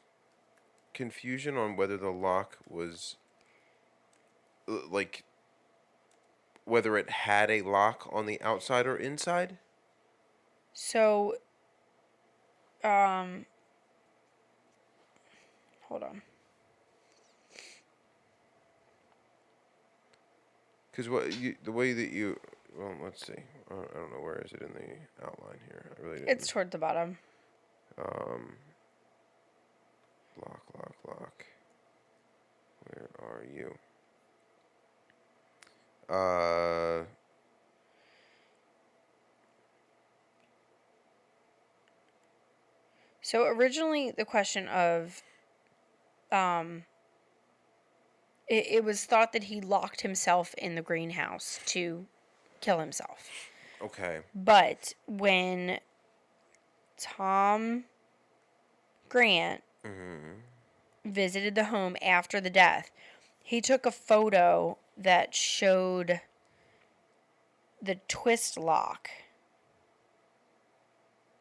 Speaker 1: confusion on whether the lock was, like, whether it had a lock on the outside or inside?
Speaker 2: So, hold on.
Speaker 1: Because the way that you, well, let's see. I don't know, where is it in the outline here? I really didn't.
Speaker 2: It's toward the bottom.
Speaker 1: Lock. Where are you?
Speaker 2: So originally the question of, it was thought that he locked himself in the greenhouse to kill himself.
Speaker 1: Okay.
Speaker 2: But when Tom Grant visited the home after the death, he took a photo that showed the twist lock.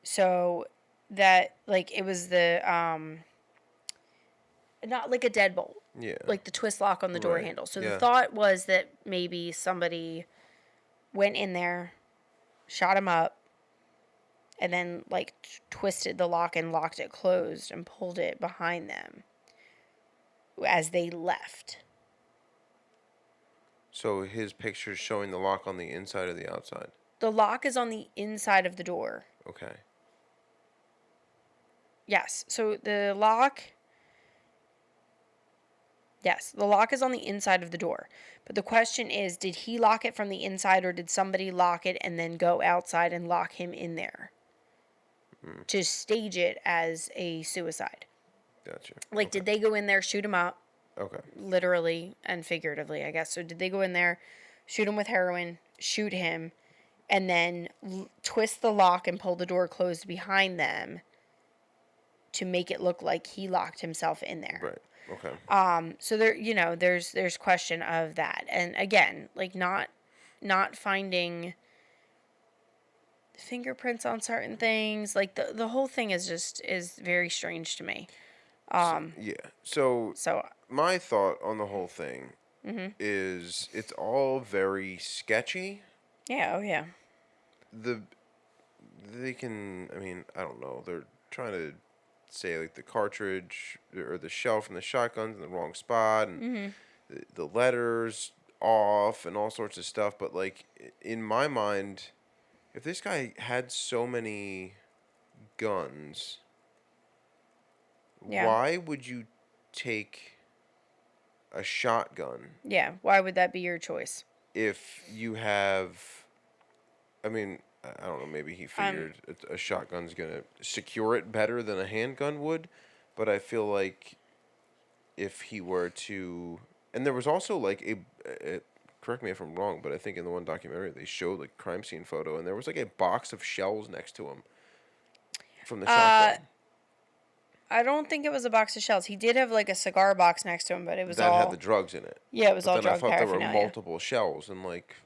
Speaker 2: So that, like, it was the, not like a deadbolt.
Speaker 1: Yeah.
Speaker 2: Like the twist lock on the door
Speaker 1: Right.
Speaker 2: handle. So
Speaker 1: Yeah.
Speaker 2: the thought was that maybe somebody went in there, shot him up, and then, like, twisted the lock and locked it closed and pulled it behind them as they left.
Speaker 1: So his picture's showing the lock on the inside or the outside?
Speaker 2: The lock is on the inside of the door.
Speaker 1: Okay.
Speaker 2: Yes. So the lock... Yes, the lock is on the inside of the door. But the question is, did he lock it from the inside or did somebody lock it and then go outside and lock him in there? To stage it as a suicide.
Speaker 1: Gotcha.
Speaker 2: Like,
Speaker 1: okay.
Speaker 2: Did they go in there, shoot him up?
Speaker 1: Okay.
Speaker 2: Literally and figuratively, I guess. So did they go in there, shoot him with heroin, shoot him, and then twist the lock and pull the door closed behind them to make it look like he locked himself in there?
Speaker 1: Right. Okay.
Speaker 2: So there, you know, there's question of that, and again, like not finding fingerprints on certain things, like the whole thing is very strange to me.
Speaker 1: Yeah. So
Speaker 2: So
Speaker 1: my thought on the whole thing is it's all very sketchy.
Speaker 2: Yeah. Oh yeah.
Speaker 1: The they can, I mean, I don't know. They're trying to say like the cartridge or the shell from the shotgun's in the wrong spot, and the letters off and all sorts of stuff. But like in my mind, if this guy had so many guns,
Speaker 2: Yeah.
Speaker 1: why would you take a shotgun
Speaker 2: Yeah. Why would that be your choice?
Speaker 1: if you have? I mean, I don't know. Maybe he
Speaker 2: Um.
Speaker 1: figured a shotgun's gonna secure it better than a handgun would, but I feel like if he were to, and there was also like correct me if I'm wrong, but I think in the one documentary they showed like crime scene photo, and there was like a box of shells next to him from the
Speaker 2: Uh.
Speaker 1: shotgun
Speaker 2: I don't think it was a box of shells. He did have like a cigar box next to him, but it was
Speaker 1: that had the
Speaker 2: all
Speaker 1: drugs in it.
Speaker 2: yeah, it was
Speaker 1: But
Speaker 2: all
Speaker 1: then I
Speaker 2: drug
Speaker 1: thought there were
Speaker 2: paraphernalia.
Speaker 1: multiple shells, and like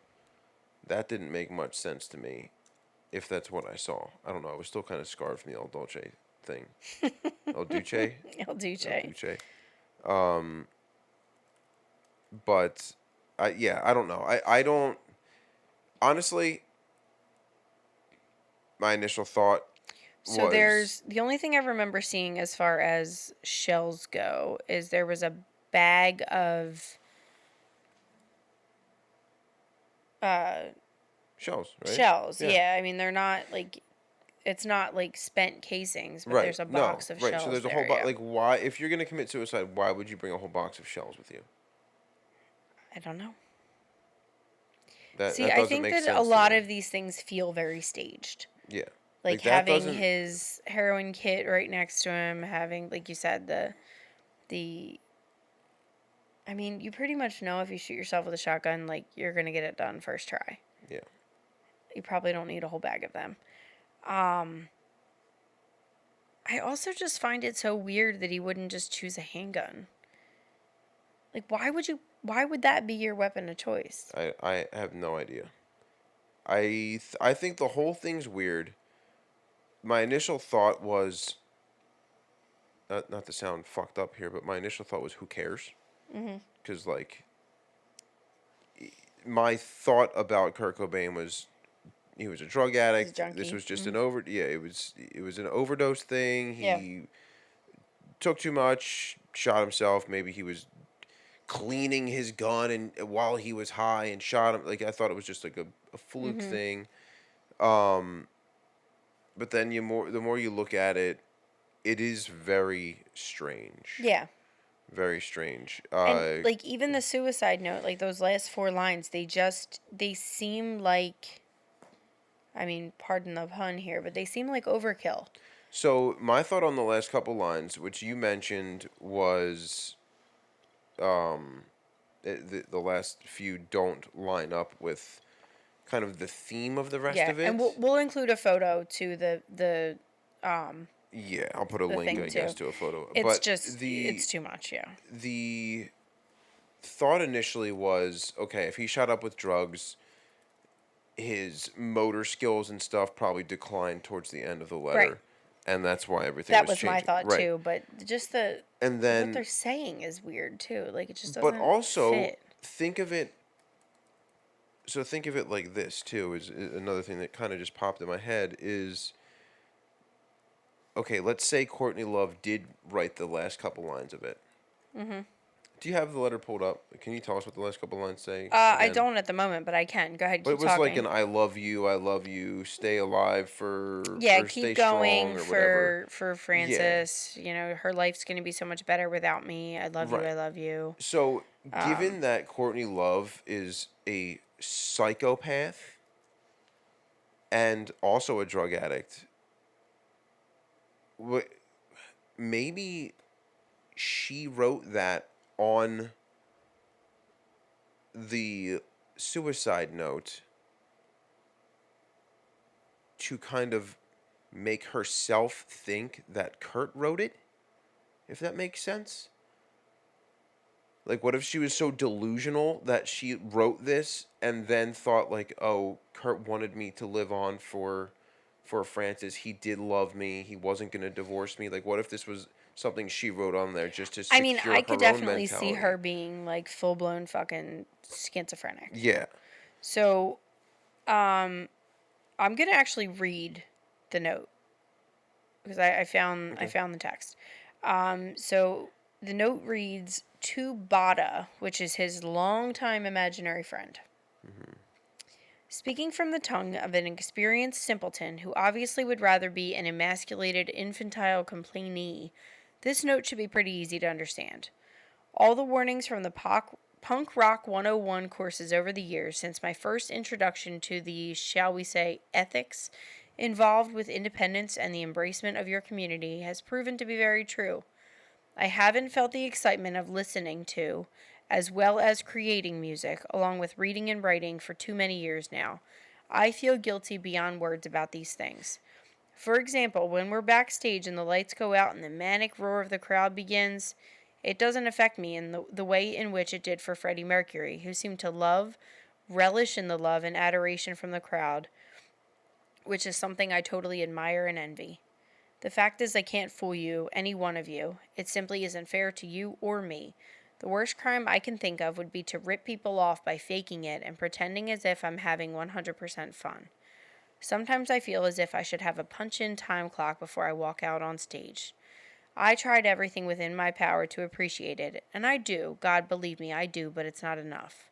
Speaker 1: that didn't make much sense to me. If that's what I saw, I don't know. I was still kind of scarred from the El Dolce thing. El Duce,
Speaker 2: El Duce.
Speaker 1: El Duce. But yeah, I don't know. I don't honestly. My initial thought
Speaker 2: So
Speaker 1: was
Speaker 2: there's the only thing I remember seeing as far as shells go is there was a bag of
Speaker 1: shells, right?
Speaker 2: shells. Yeah, I mean they're not like it's not like spent casings, but
Speaker 1: Right.
Speaker 2: there's a
Speaker 1: No.
Speaker 2: box of
Speaker 1: Right. So
Speaker 2: shells
Speaker 1: there's a whole
Speaker 2: there.
Speaker 1: box.
Speaker 2: Yeah.
Speaker 1: Like, why? If you're gonna commit suicide, why would you bring a whole box of shells with you?
Speaker 2: I don't know.
Speaker 1: That
Speaker 2: See,
Speaker 1: that
Speaker 2: I
Speaker 1: doesn't
Speaker 2: think
Speaker 1: make
Speaker 2: that a
Speaker 1: sense to
Speaker 2: lot
Speaker 1: me.
Speaker 2: of these things feel very staged.
Speaker 1: Yeah.
Speaker 2: Like
Speaker 1: Like that
Speaker 2: having
Speaker 1: doesn't.
Speaker 2: his heroin kit right next to him, having like you said the I mean, you pretty much know if you shoot yourself with a shotgun, like you're gonna get it done first try.
Speaker 1: Yeah.
Speaker 2: You probably don't need a whole bag of them. I also just find it so weird that he wouldn't just choose a handgun. Like, why would that be your weapon of choice?
Speaker 1: I have no idea. I think the whole thing's weird. My initial thought was not to sound fucked up here, but my initial thought was who cares? Because like my thought about Kurt Cobain was he was a drug
Speaker 2: He's a
Speaker 1: addict. This
Speaker 2: junkie.
Speaker 1: was just an over. Yeah, it was an overdose thing.
Speaker 2: Yeah.
Speaker 1: He took too much, shot himself. Maybe he was cleaning his gun and while he was high and shot him. Like I thought it was just like a fluke thing. But then the more you look at it, it is very strange.
Speaker 2: Yeah.
Speaker 1: Very strange.
Speaker 2: And like even the suicide note, like those last 4 lines, they seem like I mean, pardon the pun here, but they seem like overkill.
Speaker 1: So my thought on the last couple lines, which you mentioned, was the last few don't line up with kind of the theme of the rest
Speaker 2: Yeah,
Speaker 1: of it.
Speaker 2: and we'll include a photo to the
Speaker 1: Yeah, I'll put a
Speaker 2: the
Speaker 1: link,
Speaker 2: thing
Speaker 1: I guess,
Speaker 2: too.
Speaker 1: to a photo.
Speaker 2: It's
Speaker 1: But
Speaker 2: just it's too much, yeah.
Speaker 1: the thought initially was, okay, if he shot up with drugs, his motor skills and stuff probably declined towards the end of the letter.
Speaker 2: Right.
Speaker 1: And that's why everything
Speaker 2: That
Speaker 1: was
Speaker 2: was my
Speaker 1: changing.
Speaker 2: thought
Speaker 1: Right.
Speaker 2: too, but just the
Speaker 1: And
Speaker 2: what
Speaker 1: then
Speaker 2: they're saying is weird too. Like it just doesn't
Speaker 1: but also
Speaker 2: fit.
Speaker 1: think of it so think of it like this too is another thing that kind of just popped in my head is okay, let's say Courtney Love did write the last couple lines of it. Do you have the letter pulled up? Can you tell us what the last couple lines say?
Speaker 2: I
Speaker 1: again?
Speaker 2: don't at the moment, but I can. Go ahead,
Speaker 1: But
Speaker 2: keep
Speaker 1: it was like
Speaker 2: talking.
Speaker 1: an I love you, stay alive for
Speaker 2: Yeah,
Speaker 1: or stay
Speaker 2: keep going
Speaker 1: strong or whatever.
Speaker 2: for
Speaker 1: Yeah.
Speaker 2: Frances. You know, her life's gonna be so much better without me. I love you. I
Speaker 1: Right.
Speaker 2: love you.
Speaker 1: So, given that Courtney Love is a psychopath and also a drug addict, what maybe she wrote that on the suicide note to kind of make herself think that Kurt wrote it, if that makes sense. Like, what if she was so delusional that she wrote this and then thought like, "Oh, Kurt wanted me to live on for Francis. He did love me. He wasn't gonna divorce me." Like, what if this was something she wrote on there just to
Speaker 2: I mean,
Speaker 1: secure
Speaker 2: I
Speaker 1: her
Speaker 2: could
Speaker 1: own
Speaker 2: definitely see
Speaker 1: mentality.
Speaker 2: her being like full blown fucking schizophrenic.
Speaker 1: Yeah.
Speaker 2: So, I'm gonna actually read the note because I found the text. So the note reads to Bada, which is his longtime imaginary friend. Speaking from the tongue of an experienced simpleton who obviously would rather be an emasculated infantile complainee, this note should be pretty easy to understand. All the warnings from the Punk Rock 101 courses over the years since my first introduction to the, shall we say, ethics involved with independence and the embracement of your community has proven to be very true. I haven't felt the excitement of listening to, as well as creating music, along with reading and writing for too many years now. I feel guilty beyond words about these things. For example, when we're backstage and the lights go out and the manic roar of the crowd begins, it doesn't affect me in the way in which it did for Freddie Mercury, who seemed to relish in the love and adoration from the crowd, which is something I totally admire and envy. The fact is, I can't fool you, any one of you. It simply isn't fair to you or me. The worst crime I can think of would be to rip people off by faking it and pretending as if I'm having 100% fun. Sometimes I feel as if I should have a punch-in time clock before I walk out on stage. I tried everything within my power to appreciate it, and I do, God believe me, I do, but it's not enough.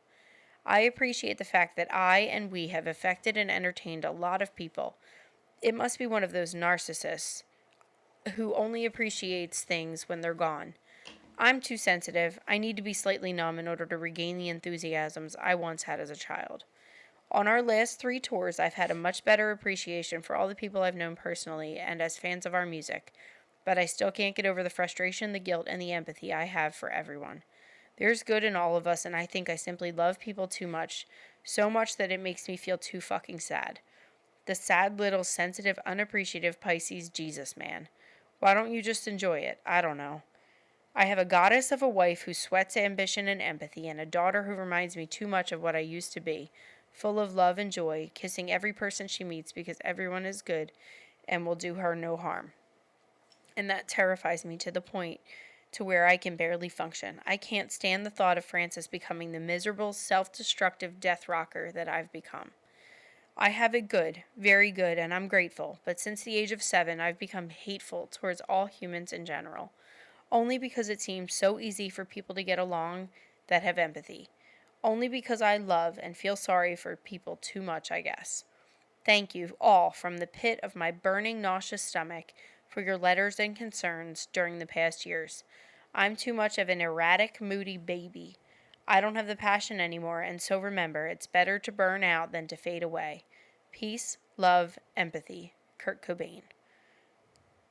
Speaker 2: I appreciate the fact that I and we have affected and entertained a lot of people. It must be one of those narcissists who only appreciates things when they're gone. I'm too sensitive. I need to be slightly numb in order to regain the enthusiasms I once had as a child. On our last 3 tours, I've had a much better appreciation for all the people I've known personally and as fans of our music, but I still can't get over the frustration, the guilt, and the empathy I have for everyone. There's good in all of us, and I think I simply love people too much, so much that it makes me feel too fucking sad. The sad little sensitive, unappreciative Pisces Jesus man. Why don't you just enjoy it? I don't know. I have a goddess of a wife who sweats ambition and empathy, and a daughter who reminds me too much of what I used to be, full of love and joy, kissing every person she meets because everyone is good and will do her no harm. And that terrifies me to the point to where I can barely function. I can't stand the thought of Francis becoming the miserable, self-destructive death rocker that I've become. I have it good, very good, and I'm grateful, but since the age of 7, I've become hateful towards all humans in general, only because it seems so easy for people to get along that have empathy, only because I love and feel sorry for people too much, I guess. Thank you all from the pit of my burning, nauseous stomach for your letters and concerns during the past years. I'm too much of an erratic, moody baby. I don't have the passion anymore, and so remember, it's better to burn out than to fade away. Peace, love, empathy. Kurt Cobain.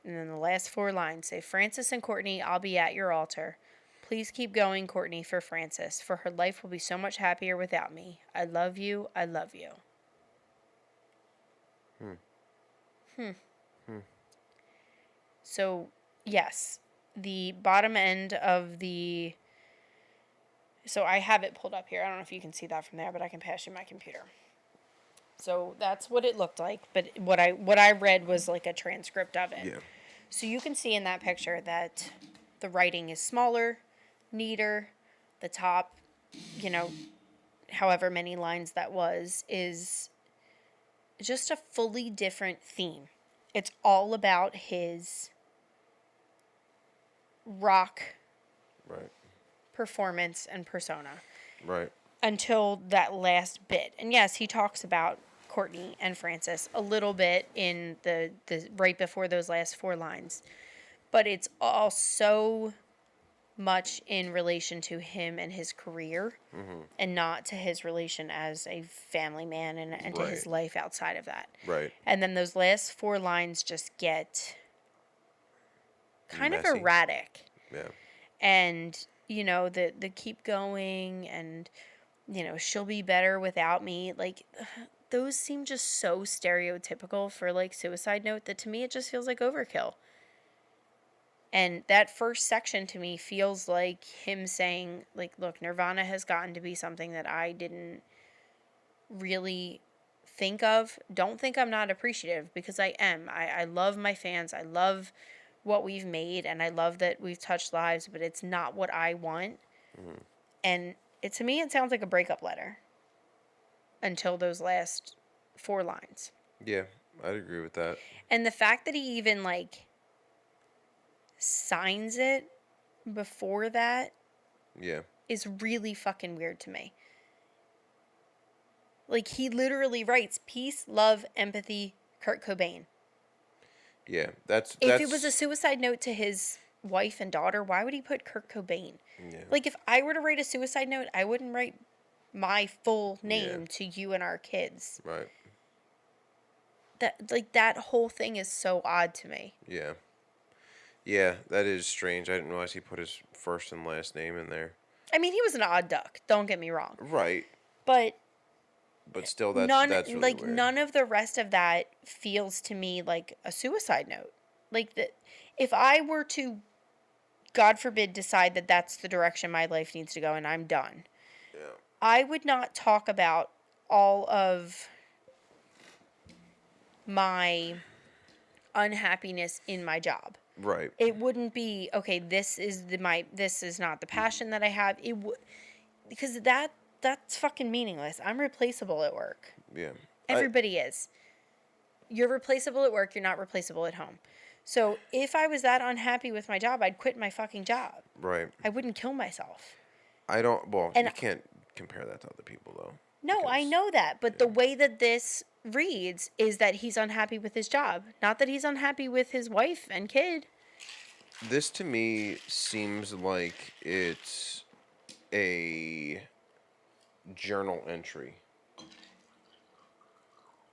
Speaker 2: And then the last 4 lines say, Francis and Courtney, I'll be at your altar. Please keep going, Courtney, for Francis, for her life will be so much happier without me. I love you. I love you. So, yes, the bottom end of the... So I have it pulled up here. I don't know if you can see that from there, but I can pass you my computer. So that's what it looked like, but what I read was like a transcript of it.
Speaker 1: Yeah.
Speaker 2: So you can see in that picture that the writing is smaller, neater. The top, however many lines that was, is just a fully different theme. It's all about his rock
Speaker 1: Right.
Speaker 2: performance and persona
Speaker 1: Right.
Speaker 2: until that last bit. And yes, he talks about Courtney and Francis a little bit in the right before those last 4 lines. But it's all so much in relation to him and his career and not to his relation as a family man and to his life outside of that.
Speaker 1: Right.
Speaker 2: And then those last 4 lines just get kind
Speaker 1: Messy.
Speaker 2: of erratic.
Speaker 1: Yeah.
Speaker 2: And, the keep going and, she'll be better without me. Like, those seem just so stereotypical for, like, Suicide Note that to me it just feels like overkill. And that first section to me feels like him saying, like, look, Nirvana has gotten to be something that I didn't really think of. Don't think I'm not appreciative, because I am. I love my fans. I love what we've made, and I love that we've touched lives, but it's not what I want.
Speaker 1: Mm-hmm.
Speaker 2: And to me, it sounds like a breakup letter until those last 4 lines.
Speaker 1: Yeah, I'd agree with that.
Speaker 2: And the fact that he even, like, signs it before that is really fucking weird to me. Like, he literally writes, peace, love, empathy, Kurt Cobain.
Speaker 1: Yeah, that's...
Speaker 2: If it was a suicide note to his wife and daughter, why would he put Kurt Cobain?
Speaker 1: Yeah.
Speaker 2: Like, if I were to write a suicide note, I wouldn't write my full name to you and our kids.
Speaker 1: Right.
Speaker 2: That whole thing is so odd to me.
Speaker 1: Yeah. Yeah, that is strange. I didn't realize he put his first and last name in there.
Speaker 2: I mean, he was an odd duck. Don't get me wrong.
Speaker 1: Right.
Speaker 2: But
Speaker 1: still, that's really weird.
Speaker 2: None of the rest of that feels to me like a suicide note. Like, if I were to, God forbid, decide that that's the direction my life needs to go and I'm done, I would not talk about all of my unhappiness in my job.
Speaker 1: Right.
Speaker 2: It wouldn't be, okay, this is not the passion that I have. Because that's fucking meaningless. I'm replaceable at work.
Speaker 1: Yeah.
Speaker 2: Everybody is. You're replaceable at work, you're not replaceable at home. So if I was that unhappy with my job, I'd quit my fucking job.
Speaker 1: Right.
Speaker 2: I wouldn't kill myself.
Speaker 1: You can't compare that to other people, though.
Speaker 2: No, I know that. But the way that this reads is that he's unhappy with his job. Not that he's unhappy with his wife and kid.
Speaker 1: This, to me, seems like it's a journal entry.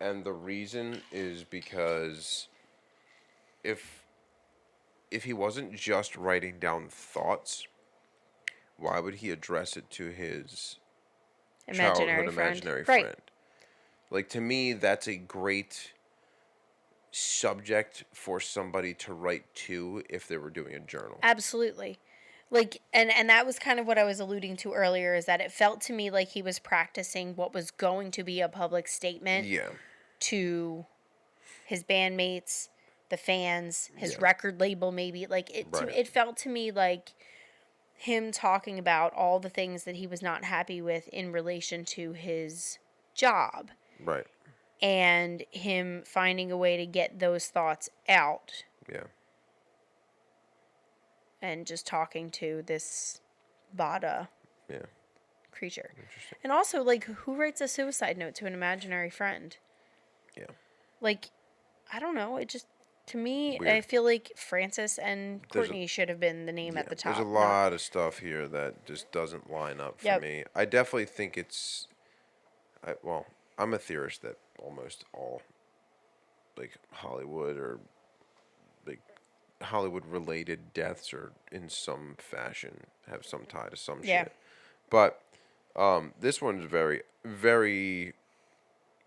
Speaker 1: And the reason is because if he wasn't just writing down thoughts, why would he address it to his imaginary friend?
Speaker 2: Right.
Speaker 1: Like, to me, that's a great subject for somebody to write to if they were doing a journal.
Speaker 2: Absolutely. Like, and that was kind of what I was alluding to earlier, is that it felt to me like he was practicing what was going to be a public statement to his bandmates, the fans, his record label maybe. Like, it felt to me like him talking about all the things that he was not happy with in relation to his job.
Speaker 1: Right.
Speaker 2: And him finding a way to get those thoughts out.
Speaker 1: Yeah.
Speaker 2: And just talking to this Bada creature. And also, like, who writes a suicide note to an imaginary friend?
Speaker 1: Yeah.
Speaker 2: Like, I don't know. It just, to me,
Speaker 1: Weird.
Speaker 2: I feel like Francis and Courtney should have been the name at the top.
Speaker 1: There's a lot of stuff here that just doesn't line up for me. I definitely think it's... I'm a theorist that almost all, like, Hollywood or, like, Hollywood-related deaths are in some fashion have some tie to some shit. But this one's very, very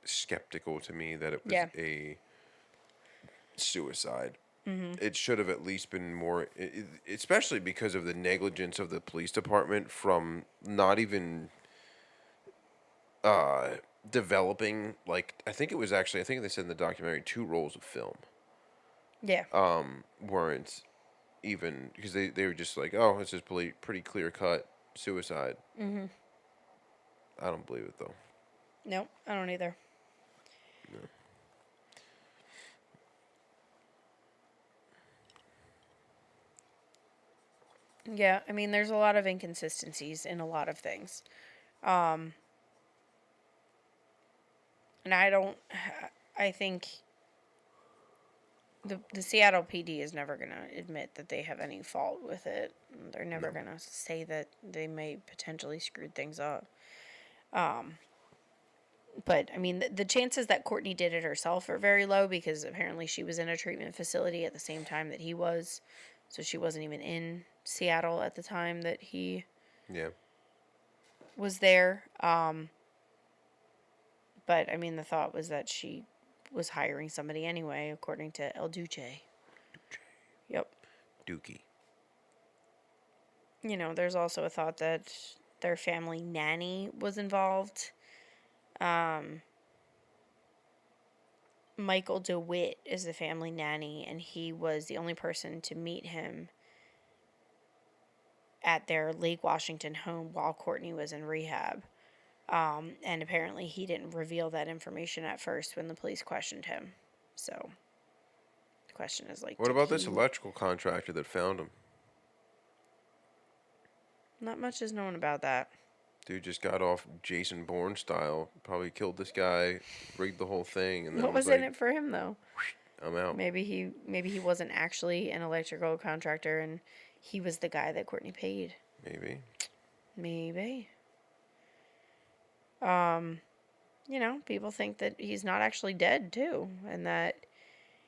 Speaker 1: skeptical to me that it was a suicide. Mm-hmm. It should have at least been more, especially because of the negligence of the police department from not even developing, like, I think they said in the documentary 2 rolls of film.
Speaker 2: Yeah.
Speaker 1: Weren't even, because they were just like, oh, it's just pretty clear cut suicide. Mm-hmm. I don't believe it, though.
Speaker 2: Nope, I don't either.
Speaker 1: No.
Speaker 2: Yeah, I mean, there's a lot of inconsistencies in a lot of things. And I think the Seattle PD is never going to admit that they have any fault with it. They're never going to say that they may potentially screwed things up. But, I mean, the chances that Courtney did it herself are very low because apparently she was in a treatment facility at the same time that he was. So she wasn't even in Seattle at the time that he was there. But, I mean, the thought was that she was hiring somebody anyway, according to El Duce. Yep.
Speaker 1: Dookie.
Speaker 2: You know, there's also a thought that their family nanny was involved. Michael DeWitt is the family nanny, and he was the only person to meet him at their Lake Washington home while Courtney was in rehab. And apparently he didn't reveal that information at first when the police questioned him. So the question is like,
Speaker 1: What about this electrical contractor that found him?
Speaker 2: Not much is known about that.
Speaker 1: Dude just got off Jason Bourne style. Probably killed this guy, rigged the whole thing, and then
Speaker 2: What was in it for him though?
Speaker 1: I'm out.
Speaker 2: Maybe he wasn't actually an electrical contractor, and he was the guy that Courtney paid. Maybe. People think that he's not actually dead too, and that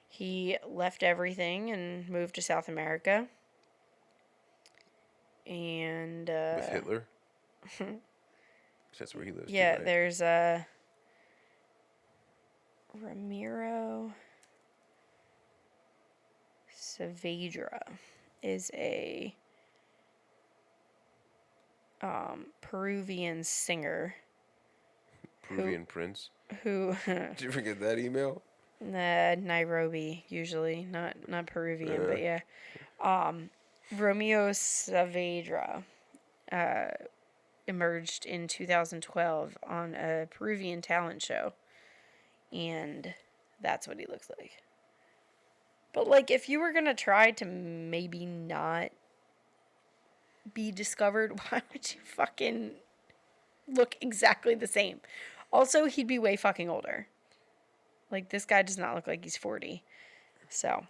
Speaker 2: he left everything and moved to South America. And
Speaker 1: with Hitler. That's where he lives.
Speaker 2: Yeah,
Speaker 1: too, right?
Speaker 2: there's Ramiro Saavedra is a Peruvian singer.
Speaker 1: Peruvian prince.
Speaker 2: Who?
Speaker 1: Did you forget that email?
Speaker 2: Nairobi, usually, not Peruvian, but yeah. Romeo Saavedra emerged in 2012 on a Peruvian talent show, and that's what he looks like. But, like, if you were going to try to maybe not be discovered, why would you fucking look exactly the same? Also, he'd be way fucking older. Like, this guy does not look like he's 40. So,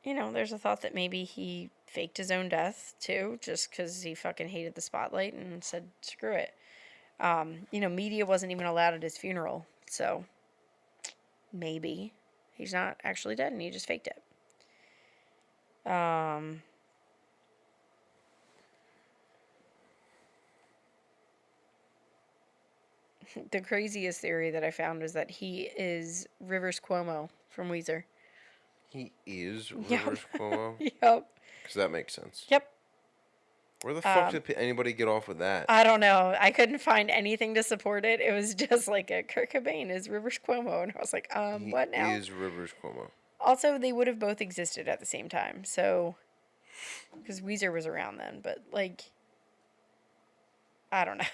Speaker 2: there's a thought that maybe he faked his own death, too, just because he fucking hated the spotlight and said, screw it. Media wasn't even allowed at his funeral, so maybe he's not actually dead and he just faked it. The craziest theory that I found was that he is Rivers Cuomo from Weezer.
Speaker 1: He is Rivers Cuomo?
Speaker 2: Yep.
Speaker 1: Because that makes sense.
Speaker 2: Yep.
Speaker 1: Where the fuck did anybody get off with that?
Speaker 2: I don't know. I couldn't find anything to support it. It was just like a Kurt Cobain is Rivers Cuomo. And I was like, what now?
Speaker 1: He is Rivers Cuomo.
Speaker 2: Also, they would have both existed at the same time. So, because Weezer was around then. But, like, I don't know.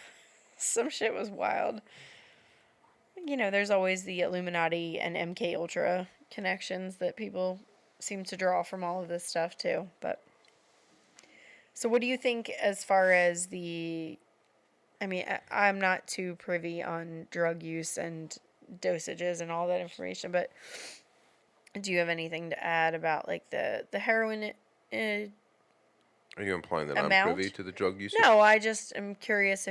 Speaker 2: Some shit was wild. There's always the Illuminati and MK Ultra connections that people seem to draw from all of this stuff, too. But, so what do you think as far as I'm not too privy on drug use and dosages and all that information, but do you have anything to add about, like, the heroin
Speaker 1: Are you implying that
Speaker 2: amount?
Speaker 1: I'm privy to the drug usage?
Speaker 2: No, I just am curious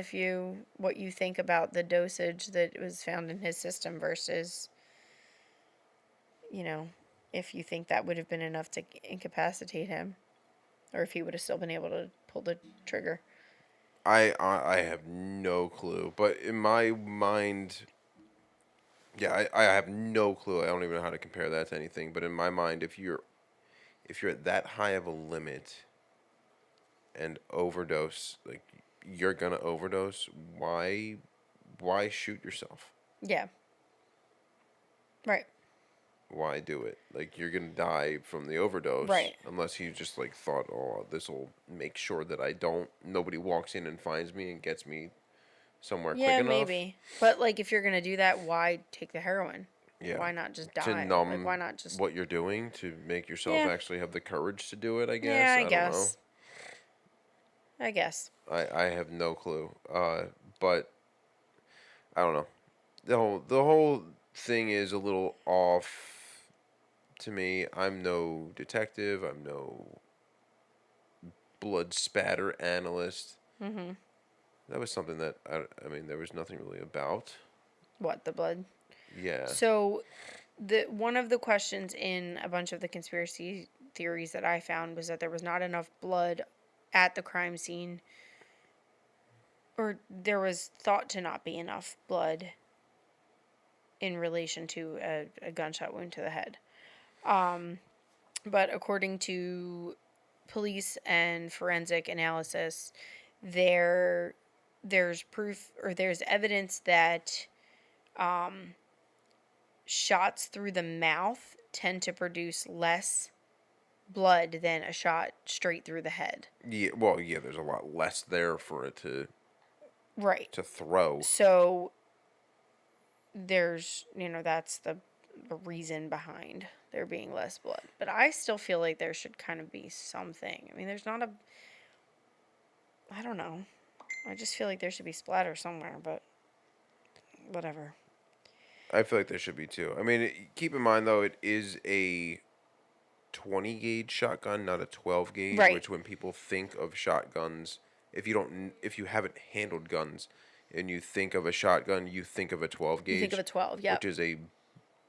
Speaker 2: what you think about the dosage that was found in his system versus, if you think that would have been enough to incapacitate him, or if he would have still been able to pull the trigger.
Speaker 1: I have no clue, but in my mind, yeah, I have no clue. I don't even know how to compare that to anything. But in my mind, if you're at that high of a limit and overdose, like you're gonna overdose, why shoot yourself?
Speaker 2: Yeah. Right.
Speaker 1: Why do it? Like, you're gonna die from the overdose,
Speaker 2: right?
Speaker 1: Unless he just like thought, oh, this will make sure that nobody walks in and finds me and gets me somewhere quick enough.
Speaker 2: Yeah, maybe. But like, if you're gonna do that, why take the heroin?
Speaker 1: Yeah.
Speaker 2: Why not just die?
Speaker 1: To numb
Speaker 2: like, why not just
Speaker 1: what you're doing to make yourself actually have the courage to do it? I guess.
Speaker 2: Yeah,
Speaker 1: I don't know.
Speaker 2: I guess.
Speaker 1: I have no clue. But I don't know. The whole thing is a little off to me. I'm no detective. I'm no blood spatter analyst.
Speaker 2: Mm-hmm.
Speaker 1: That was something that there was nothing really about.
Speaker 2: What, the blood?
Speaker 1: Yeah.
Speaker 2: So, one of the questions in a bunch of the conspiracy theories that I found was that there was not enough blood at the crime scene, or there was thought to not be enough blood in relation to a gunshot wound to the head. But according to police and forensic analysis, there there's proof or there's evidence that shots through the mouth tend to produce less blood than a shot straight through the head.
Speaker 1: Yeah, well, yeah, there's a lot less there for it to
Speaker 2: Right.
Speaker 1: throw.
Speaker 2: So there's, that's the reason behind there being less blood. But I still feel like there should kind of be something. I mean, there's not I don't know. I just feel like there should be splatter somewhere, but whatever.
Speaker 1: I feel like there should be too. I mean, keep in mind though, it is a 20 gauge shotgun, not a 12 gauge.
Speaker 2: Right.
Speaker 1: Which when people think of shotguns, if you haven't handled guns, and you think of a shotgun, you think of a 12 gauge.
Speaker 2: You think of a 12, yeah.
Speaker 1: Which is a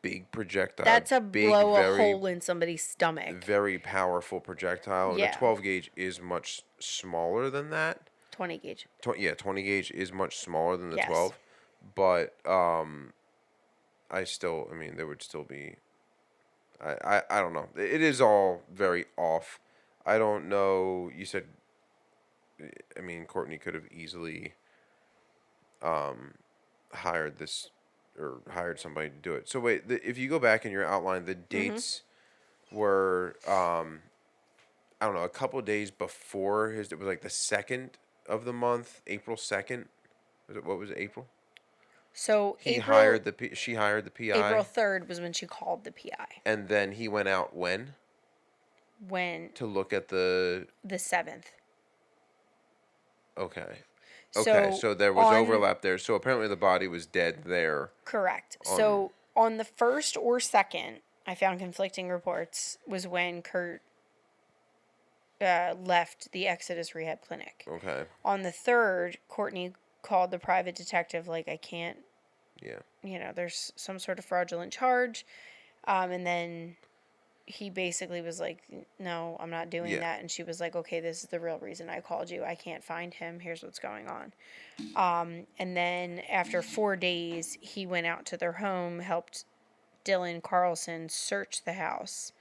Speaker 1: big projectile.
Speaker 2: That's a
Speaker 1: big,
Speaker 2: blow a hole in somebody's stomach.
Speaker 1: Very powerful projectile.
Speaker 2: Yeah.
Speaker 1: And a 12 gauge is much smaller than that.
Speaker 2: 20 gauge.
Speaker 1: 20 gauge is much smaller than the
Speaker 2: Yes.
Speaker 1: 12. But I mean, there would still be. I don't know. It is all very off. I don't know. You said. I mean, Courtney could have easily hired this or hired somebody to do it. So wait, if you go back in your outline, the dates were I don't know, a couple days before his. It was like the 2nd of the month, April 2nd. What was it, April?
Speaker 2: So
Speaker 1: she hired the PI.
Speaker 2: April 3rd was when she called the PI.
Speaker 1: And then he went out when? To look at the
Speaker 2: 7th.
Speaker 1: Okay. Okay, so there was overlap there. So apparently the body was dead there.
Speaker 2: Correct. So on the 1st or 2nd, I found conflicting reports, was when Kurt left the Exodus Rehab Clinic.
Speaker 1: Okay.
Speaker 2: On the 3rd, Courtney called the private detective, like, I can't.
Speaker 1: Yeah.
Speaker 2: There's some sort of fraudulent charge. And then he basically was like, no, I'm not doing that. And she was like, okay, this is the real reason I called you. I can't find him. Here's what's going on. And then after 4 days, he went out to their home, helped Dylan Carlson search the house.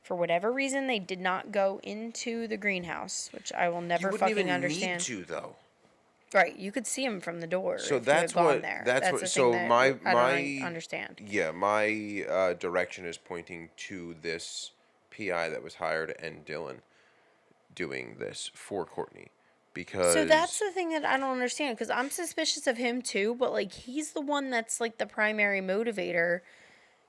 Speaker 2: For whatever reason, they did not go into the greenhouse, which I will never fucking understand.
Speaker 1: You wouldn't even need to, though.
Speaker 2: Right, you could see him from the door.
Speaker 1: So
Speaker 2: if
Speaker 1: that's
Speaker 2: you had
Speaker 1: what.
Speaker 2: gone there.
Speaker 1: That's what.
Speaker 2: the
Speaker 1: So
Speaker 2: thing that
Speaker 1: my
Speaker 2: I don't understand.
Speaker 1: Yeah, my direction is pointing to this PI that was hired and Dylan doing this for Courtney, because.
Speaker 2: So that's the thing that I don't understand, because I'm suspicious of him too, but like he's the one that's like the primary motivator,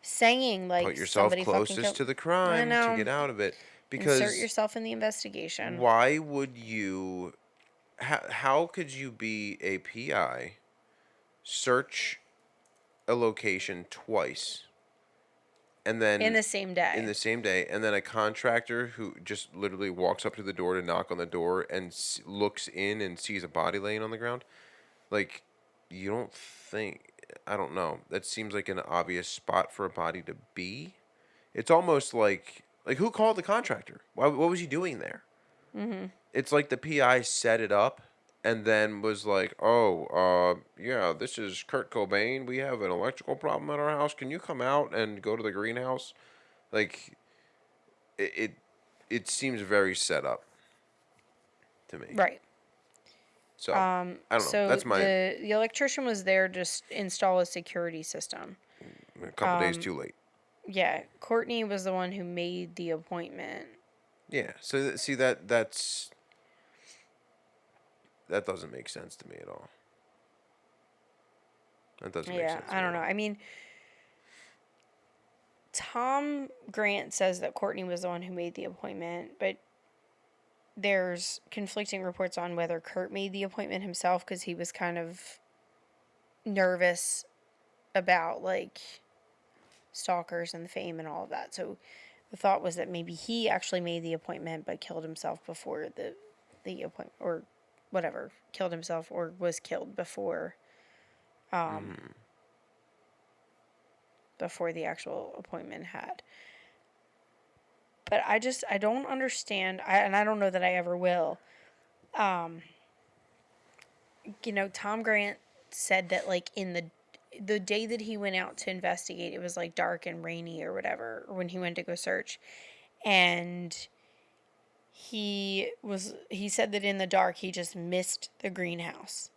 Speaker 2: saying like
Speaker 1: put yourself closest to the crime to get out of it. Because
Speaker 2: insert yourself in the investigation.
Speaker 1: Why would you? How could you be a PI, search a location twice, and then
Speaker 2: in the same day?
Speaker 1: And then a contractor who just literally walks up to the door to knock on the door and looks in and sees a body laying on the ground? Like, you don't think... I don't know. That seems like an obvious spot for a body to be. It's almost like who called the contractor? What was he doing there? Mm-hmm. It's like the PI set it up and then was like, yeah, this is Kurt Cobain. We have an electrical problem at our house. Can you come out and go to the greenhouse? Like, it seems very set up to me.
Speaker 2: Right.
Speaker 1: So, I don't know. That's my...
Speaker 2: The electrician was there to install a security system.
Speaker 1: A couple days too late.
Speaker 2: Yeah. Courtney was the one who made the appointment.
Speaker 1: Yeah. So, see, that doesn't make sense to me at all. That doesn't make sense.
Speaker 2: Yeah, I don't know. I mean, Tom Grant says that Courtney was the one who made the appointment, but there's conflicting reports on whether Kurt made the appointment himself, because he was kind of nervous about, like, stalkers and the fame and all of that. So the thought was that maybe he actually made the appointment but killed himself before the appointment, or whatever, killed himself or was killed before before the actual appointment had. But I don't understand, and I don't know that I ever will. Tom Grant said that, like, in the day that he went out to investigate, it was, like, dark and rainy or whatever, when he went to go search. And he said that in the dark, he just missed the greenhouse.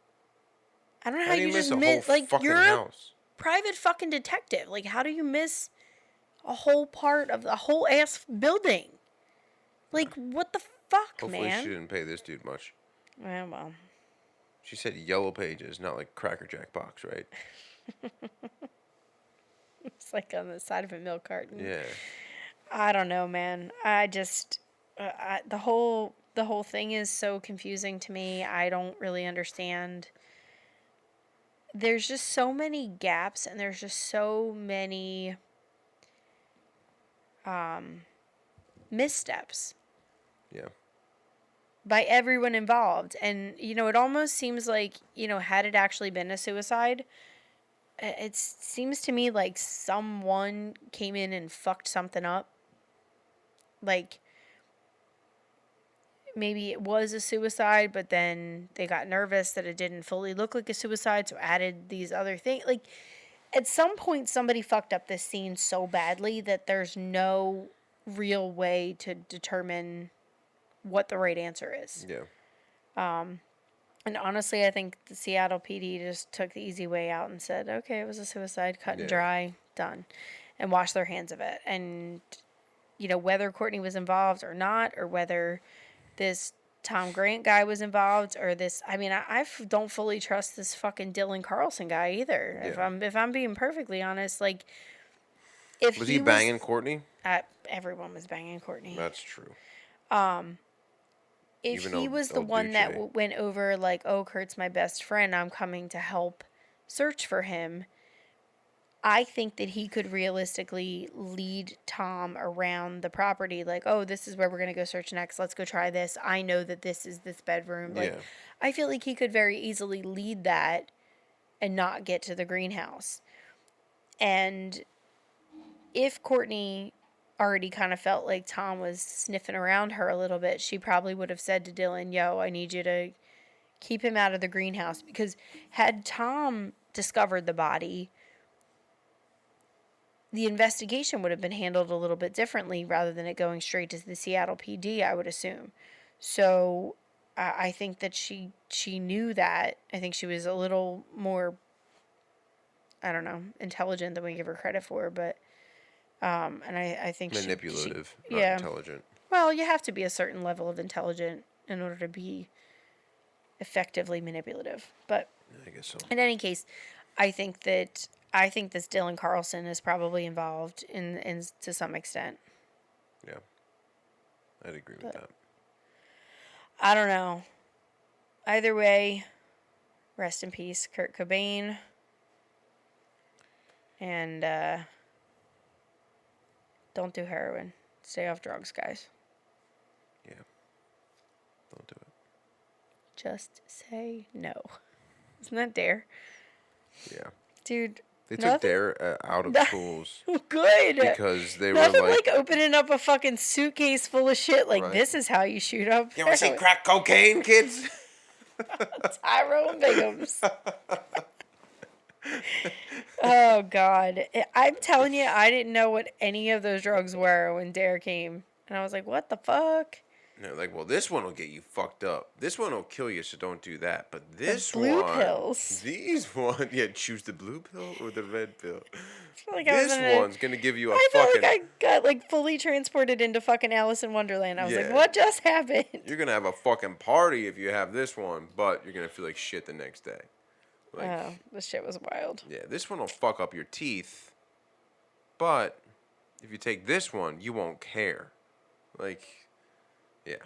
Speaker 2: I don't know
Speaker 1: How
Speaker 2: how
Speaker 1: do you
Speaker 2: you
Speaker 1: miss
Speaker 2: just
Speaker 1: a whole
Speaker 2: miss. Like,
Speaker 1: fucking
Speaker 2: you're
Speaker 1: house?
Speaker 2: a private fucking detective. Like, how do you miss a whole part of the whole ass building? Like, what the fuck,
Speaker 1: Hopefully
Speaker 2: man?
Speaker 1: she didn't pay this dude much.
Speaker 2: Yeah, well.
Speaker 1: She said Yellow Pages, not like Cracker Jack box, right?
Speaker 2: It's like on the side of a milk carton.
Speaker 1: Yeah.
Speaker 2: I don't know, man. I just the whole thing is so confusing to me. I don't really understand. There's just so many gaps, and there's just so many missteps
Speaker 1: Yeah.
Speaker 2: by everyone involved. And it almost seems like, had it actually been a suicide, it seems to me like someone came in and fucked something up. Like, maybe it was a suicide, but then they got nervous that it didn't fully look like a suicide, so added these other things. Like, at some point, somebody fucked up this scene so badly that there's no real way to determine what the right answer is.
Speaker 1: Yeah.
Speaker 2: And honestly, I think the Seattle PD just took the easy way out and said, okay, it was a suicide, cut and dry, done, and washed their hands of it. And, whether Courtney was involved or not, or whether this Tom Grant guy was involved, or this, I don't fully trust this fucking Dylan Carlson guy either.
Speaker 1: Yeah.
Speaker 2: If I'm being perfectly honest, like, if
Speaker 1: Was he banging Courtney?
Speaker 2: Everyone was banging Courtney.
Speaker 1: That's true.
Speaker 2: If
Speaker 1: Even
Speaker 2: he was the one that went over, like, oh, Kurt's my best friend, I'm coming to help search for him, I think that he could realistically lead Tom around the property, like, oh, this is where we're going to go search next. Let's go try this. I know that this is this bedroom. Like,
Speaker 1: Yeah.
Speaker 2: I feel like he could very easily lead that and not get to the greenhouse. And if Courtney already kind of felt like Tom was sniffing around her a little bit, she probably would have said to Dylan, yo, I need you to keep him out of the greenhouse. Because had Tom discovered the body, the investigation would have been handled a little bit differently rather than it going straight to the Seattle PD, I would assume. So I think that she knew that. I think she was a little more, I don't know, intelligent than we give her credit for, but and I think
Speaker 1: manipulative,
Speaker 2: she,
Speaker 1: not
Speaker 2: yeah.
Speaker 1: intelligent.
Speaker 2: Well, you have to be a certain level of intelligent in order to be effectively manipulative. But
Speaker 1: I guess so.
Speaker 2: in any case, I think this Dylan Carlson is probably involved in to some extent.
Speaker 1: Yeah. I'd agree with that.
Speaker 2: I don't know. Either way, rest in peace, Kurt Cobain. And don't do heroin. Stay off drugs, guys.
Speaker 1: Yeah. Don't do it.
Speaker 2: Just say no. Isn't that Dare?
Speaker 1: Yeah.
Speaker 2: Dude.
Speaker 1: They took Dare out of schools.
Speaker 2: Good.
Speaker 1: Because they
Speaker 2: nothing
Speaker 1: were
Speaker 2: like opening up a fucking suitcase full of shit like,
Speaker 1: right.
Speaker 2: This is how you shoot up.
Speaker 1: You ever see crack cocaine, kids?
Speaker 2: Tyrone Biggums. Oh, God. I'm telling you, I didn't know what any of those drugs were when Dare came. And I was like, what the fuck?
Speaker 1: And they're like, well, this one will get you fucked up. This one will kill you, so don't do that. But this
Speaker 2: blue
Speaker 1: one...
Speaker 2: pills.
Speaker 1: These ones... Yeah, choose the blue pill or the red pill.
Speaker 2: Like
Speaker 1: this one's going to give you a
Speaker 2: I
Speaker 1: fucking...
Speaker 2: felt like I got, like, fully transported into fucking Alice in Wonderland. I was like, what just happened?
Speaker 1: You're going to have a fucking party if you have this one, but you're going to feel like shit the next day. Like,
Speaker 2: oh, this shit was wild.
Speaker 1: Yeah, this one will fuck up your teeth, but if you take this one, you won't care. Like, yeah.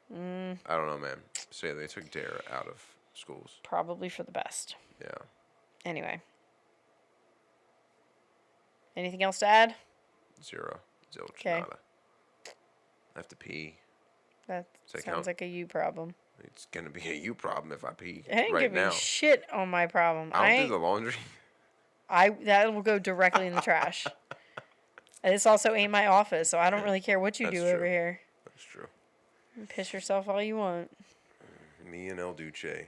Speaker 1: I don't know, man. So yeah, they took Dare out of schools.
Speaker 2: Probably for the best.
Speaker 1: Yeah.
Speaker 2: Anyway. Anything else to add?
Speaker 1: Zero. Zilch.
Speaker 2: Okay.
Speaker 1: Nada. I have to pee.
Speaker 2: That sounds like a you problem.
Speaker 1: It's gonna be a you problem if I pee
Speaker 2: it ain't
Speaker 1: right now.
Speaker 2: Be shit on my problem.
Speaker 1: I don't do the laundry.
Speaker 2: That will go directly in the trash. This also ain't my office, so I don't really care what you do over here.
Speaker 1: That's true.
Speaker 2: You can piss yourself all you want.
Speaker 1: Me and El Duce.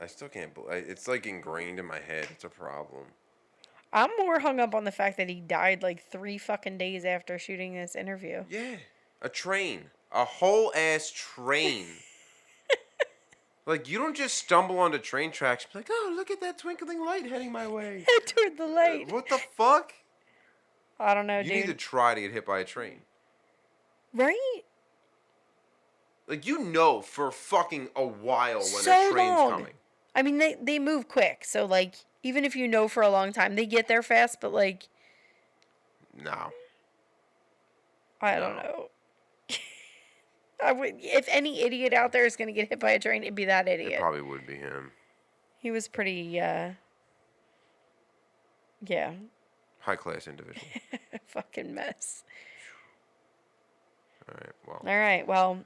Speaker 1: I still can't believe it's like ingrained in my head. It's a problem.
Speaker 2: I'm more hung up on the fact that he died like 3 fucking days after shooting this interview.
Speaker 1: Yeah. A train. A whole ass train Like, you don't just stumble onto train tracks and be like, oh, look at that twinkling light heading my way.
Speaker 2: Head toward the light.
Speaker 1: What the fuck?
Speaker 2: I don't know,
Speaker 1: You
Speaker 2: dude.
Speaker 1: need to try to get hit by a train.
Speaker 2: Right?
Speaker 1: Like, you know for fucking a while when
Speaker 2: So
Speaker 1: a train's
Speaker 2: long.
Speaker 1: coming.
Speaker 2: I mean, they move quick. So, like, even if you know for a long time, they get there fast. But, like...
Speaker 1: No.
Speaker 2: I don't know. If any idiot out there is going to get hit by a train, it'd be that idiot.
Speaker 1: It probably would be him.
Speaker 2: He was pretty, yeah.
Speaker 1: High-class individual.
Speaker 2: Fucking mess.
Speaker 1: All
Speaker 2: right, well.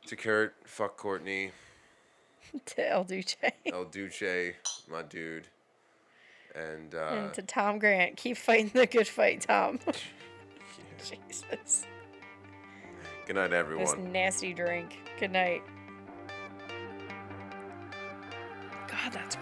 Speaker 1: To Kurt, fuck Courtney.
Speaker 2: To El Duce.
Speaker 1: El Duce, my dude. And
Speaker 2: to Tom Grant. Keep fighting the good fight, Tom. Jesus.
Speaker 1: Good night, everyone.
Speaker 2: This nasty drink. Good night. God, that's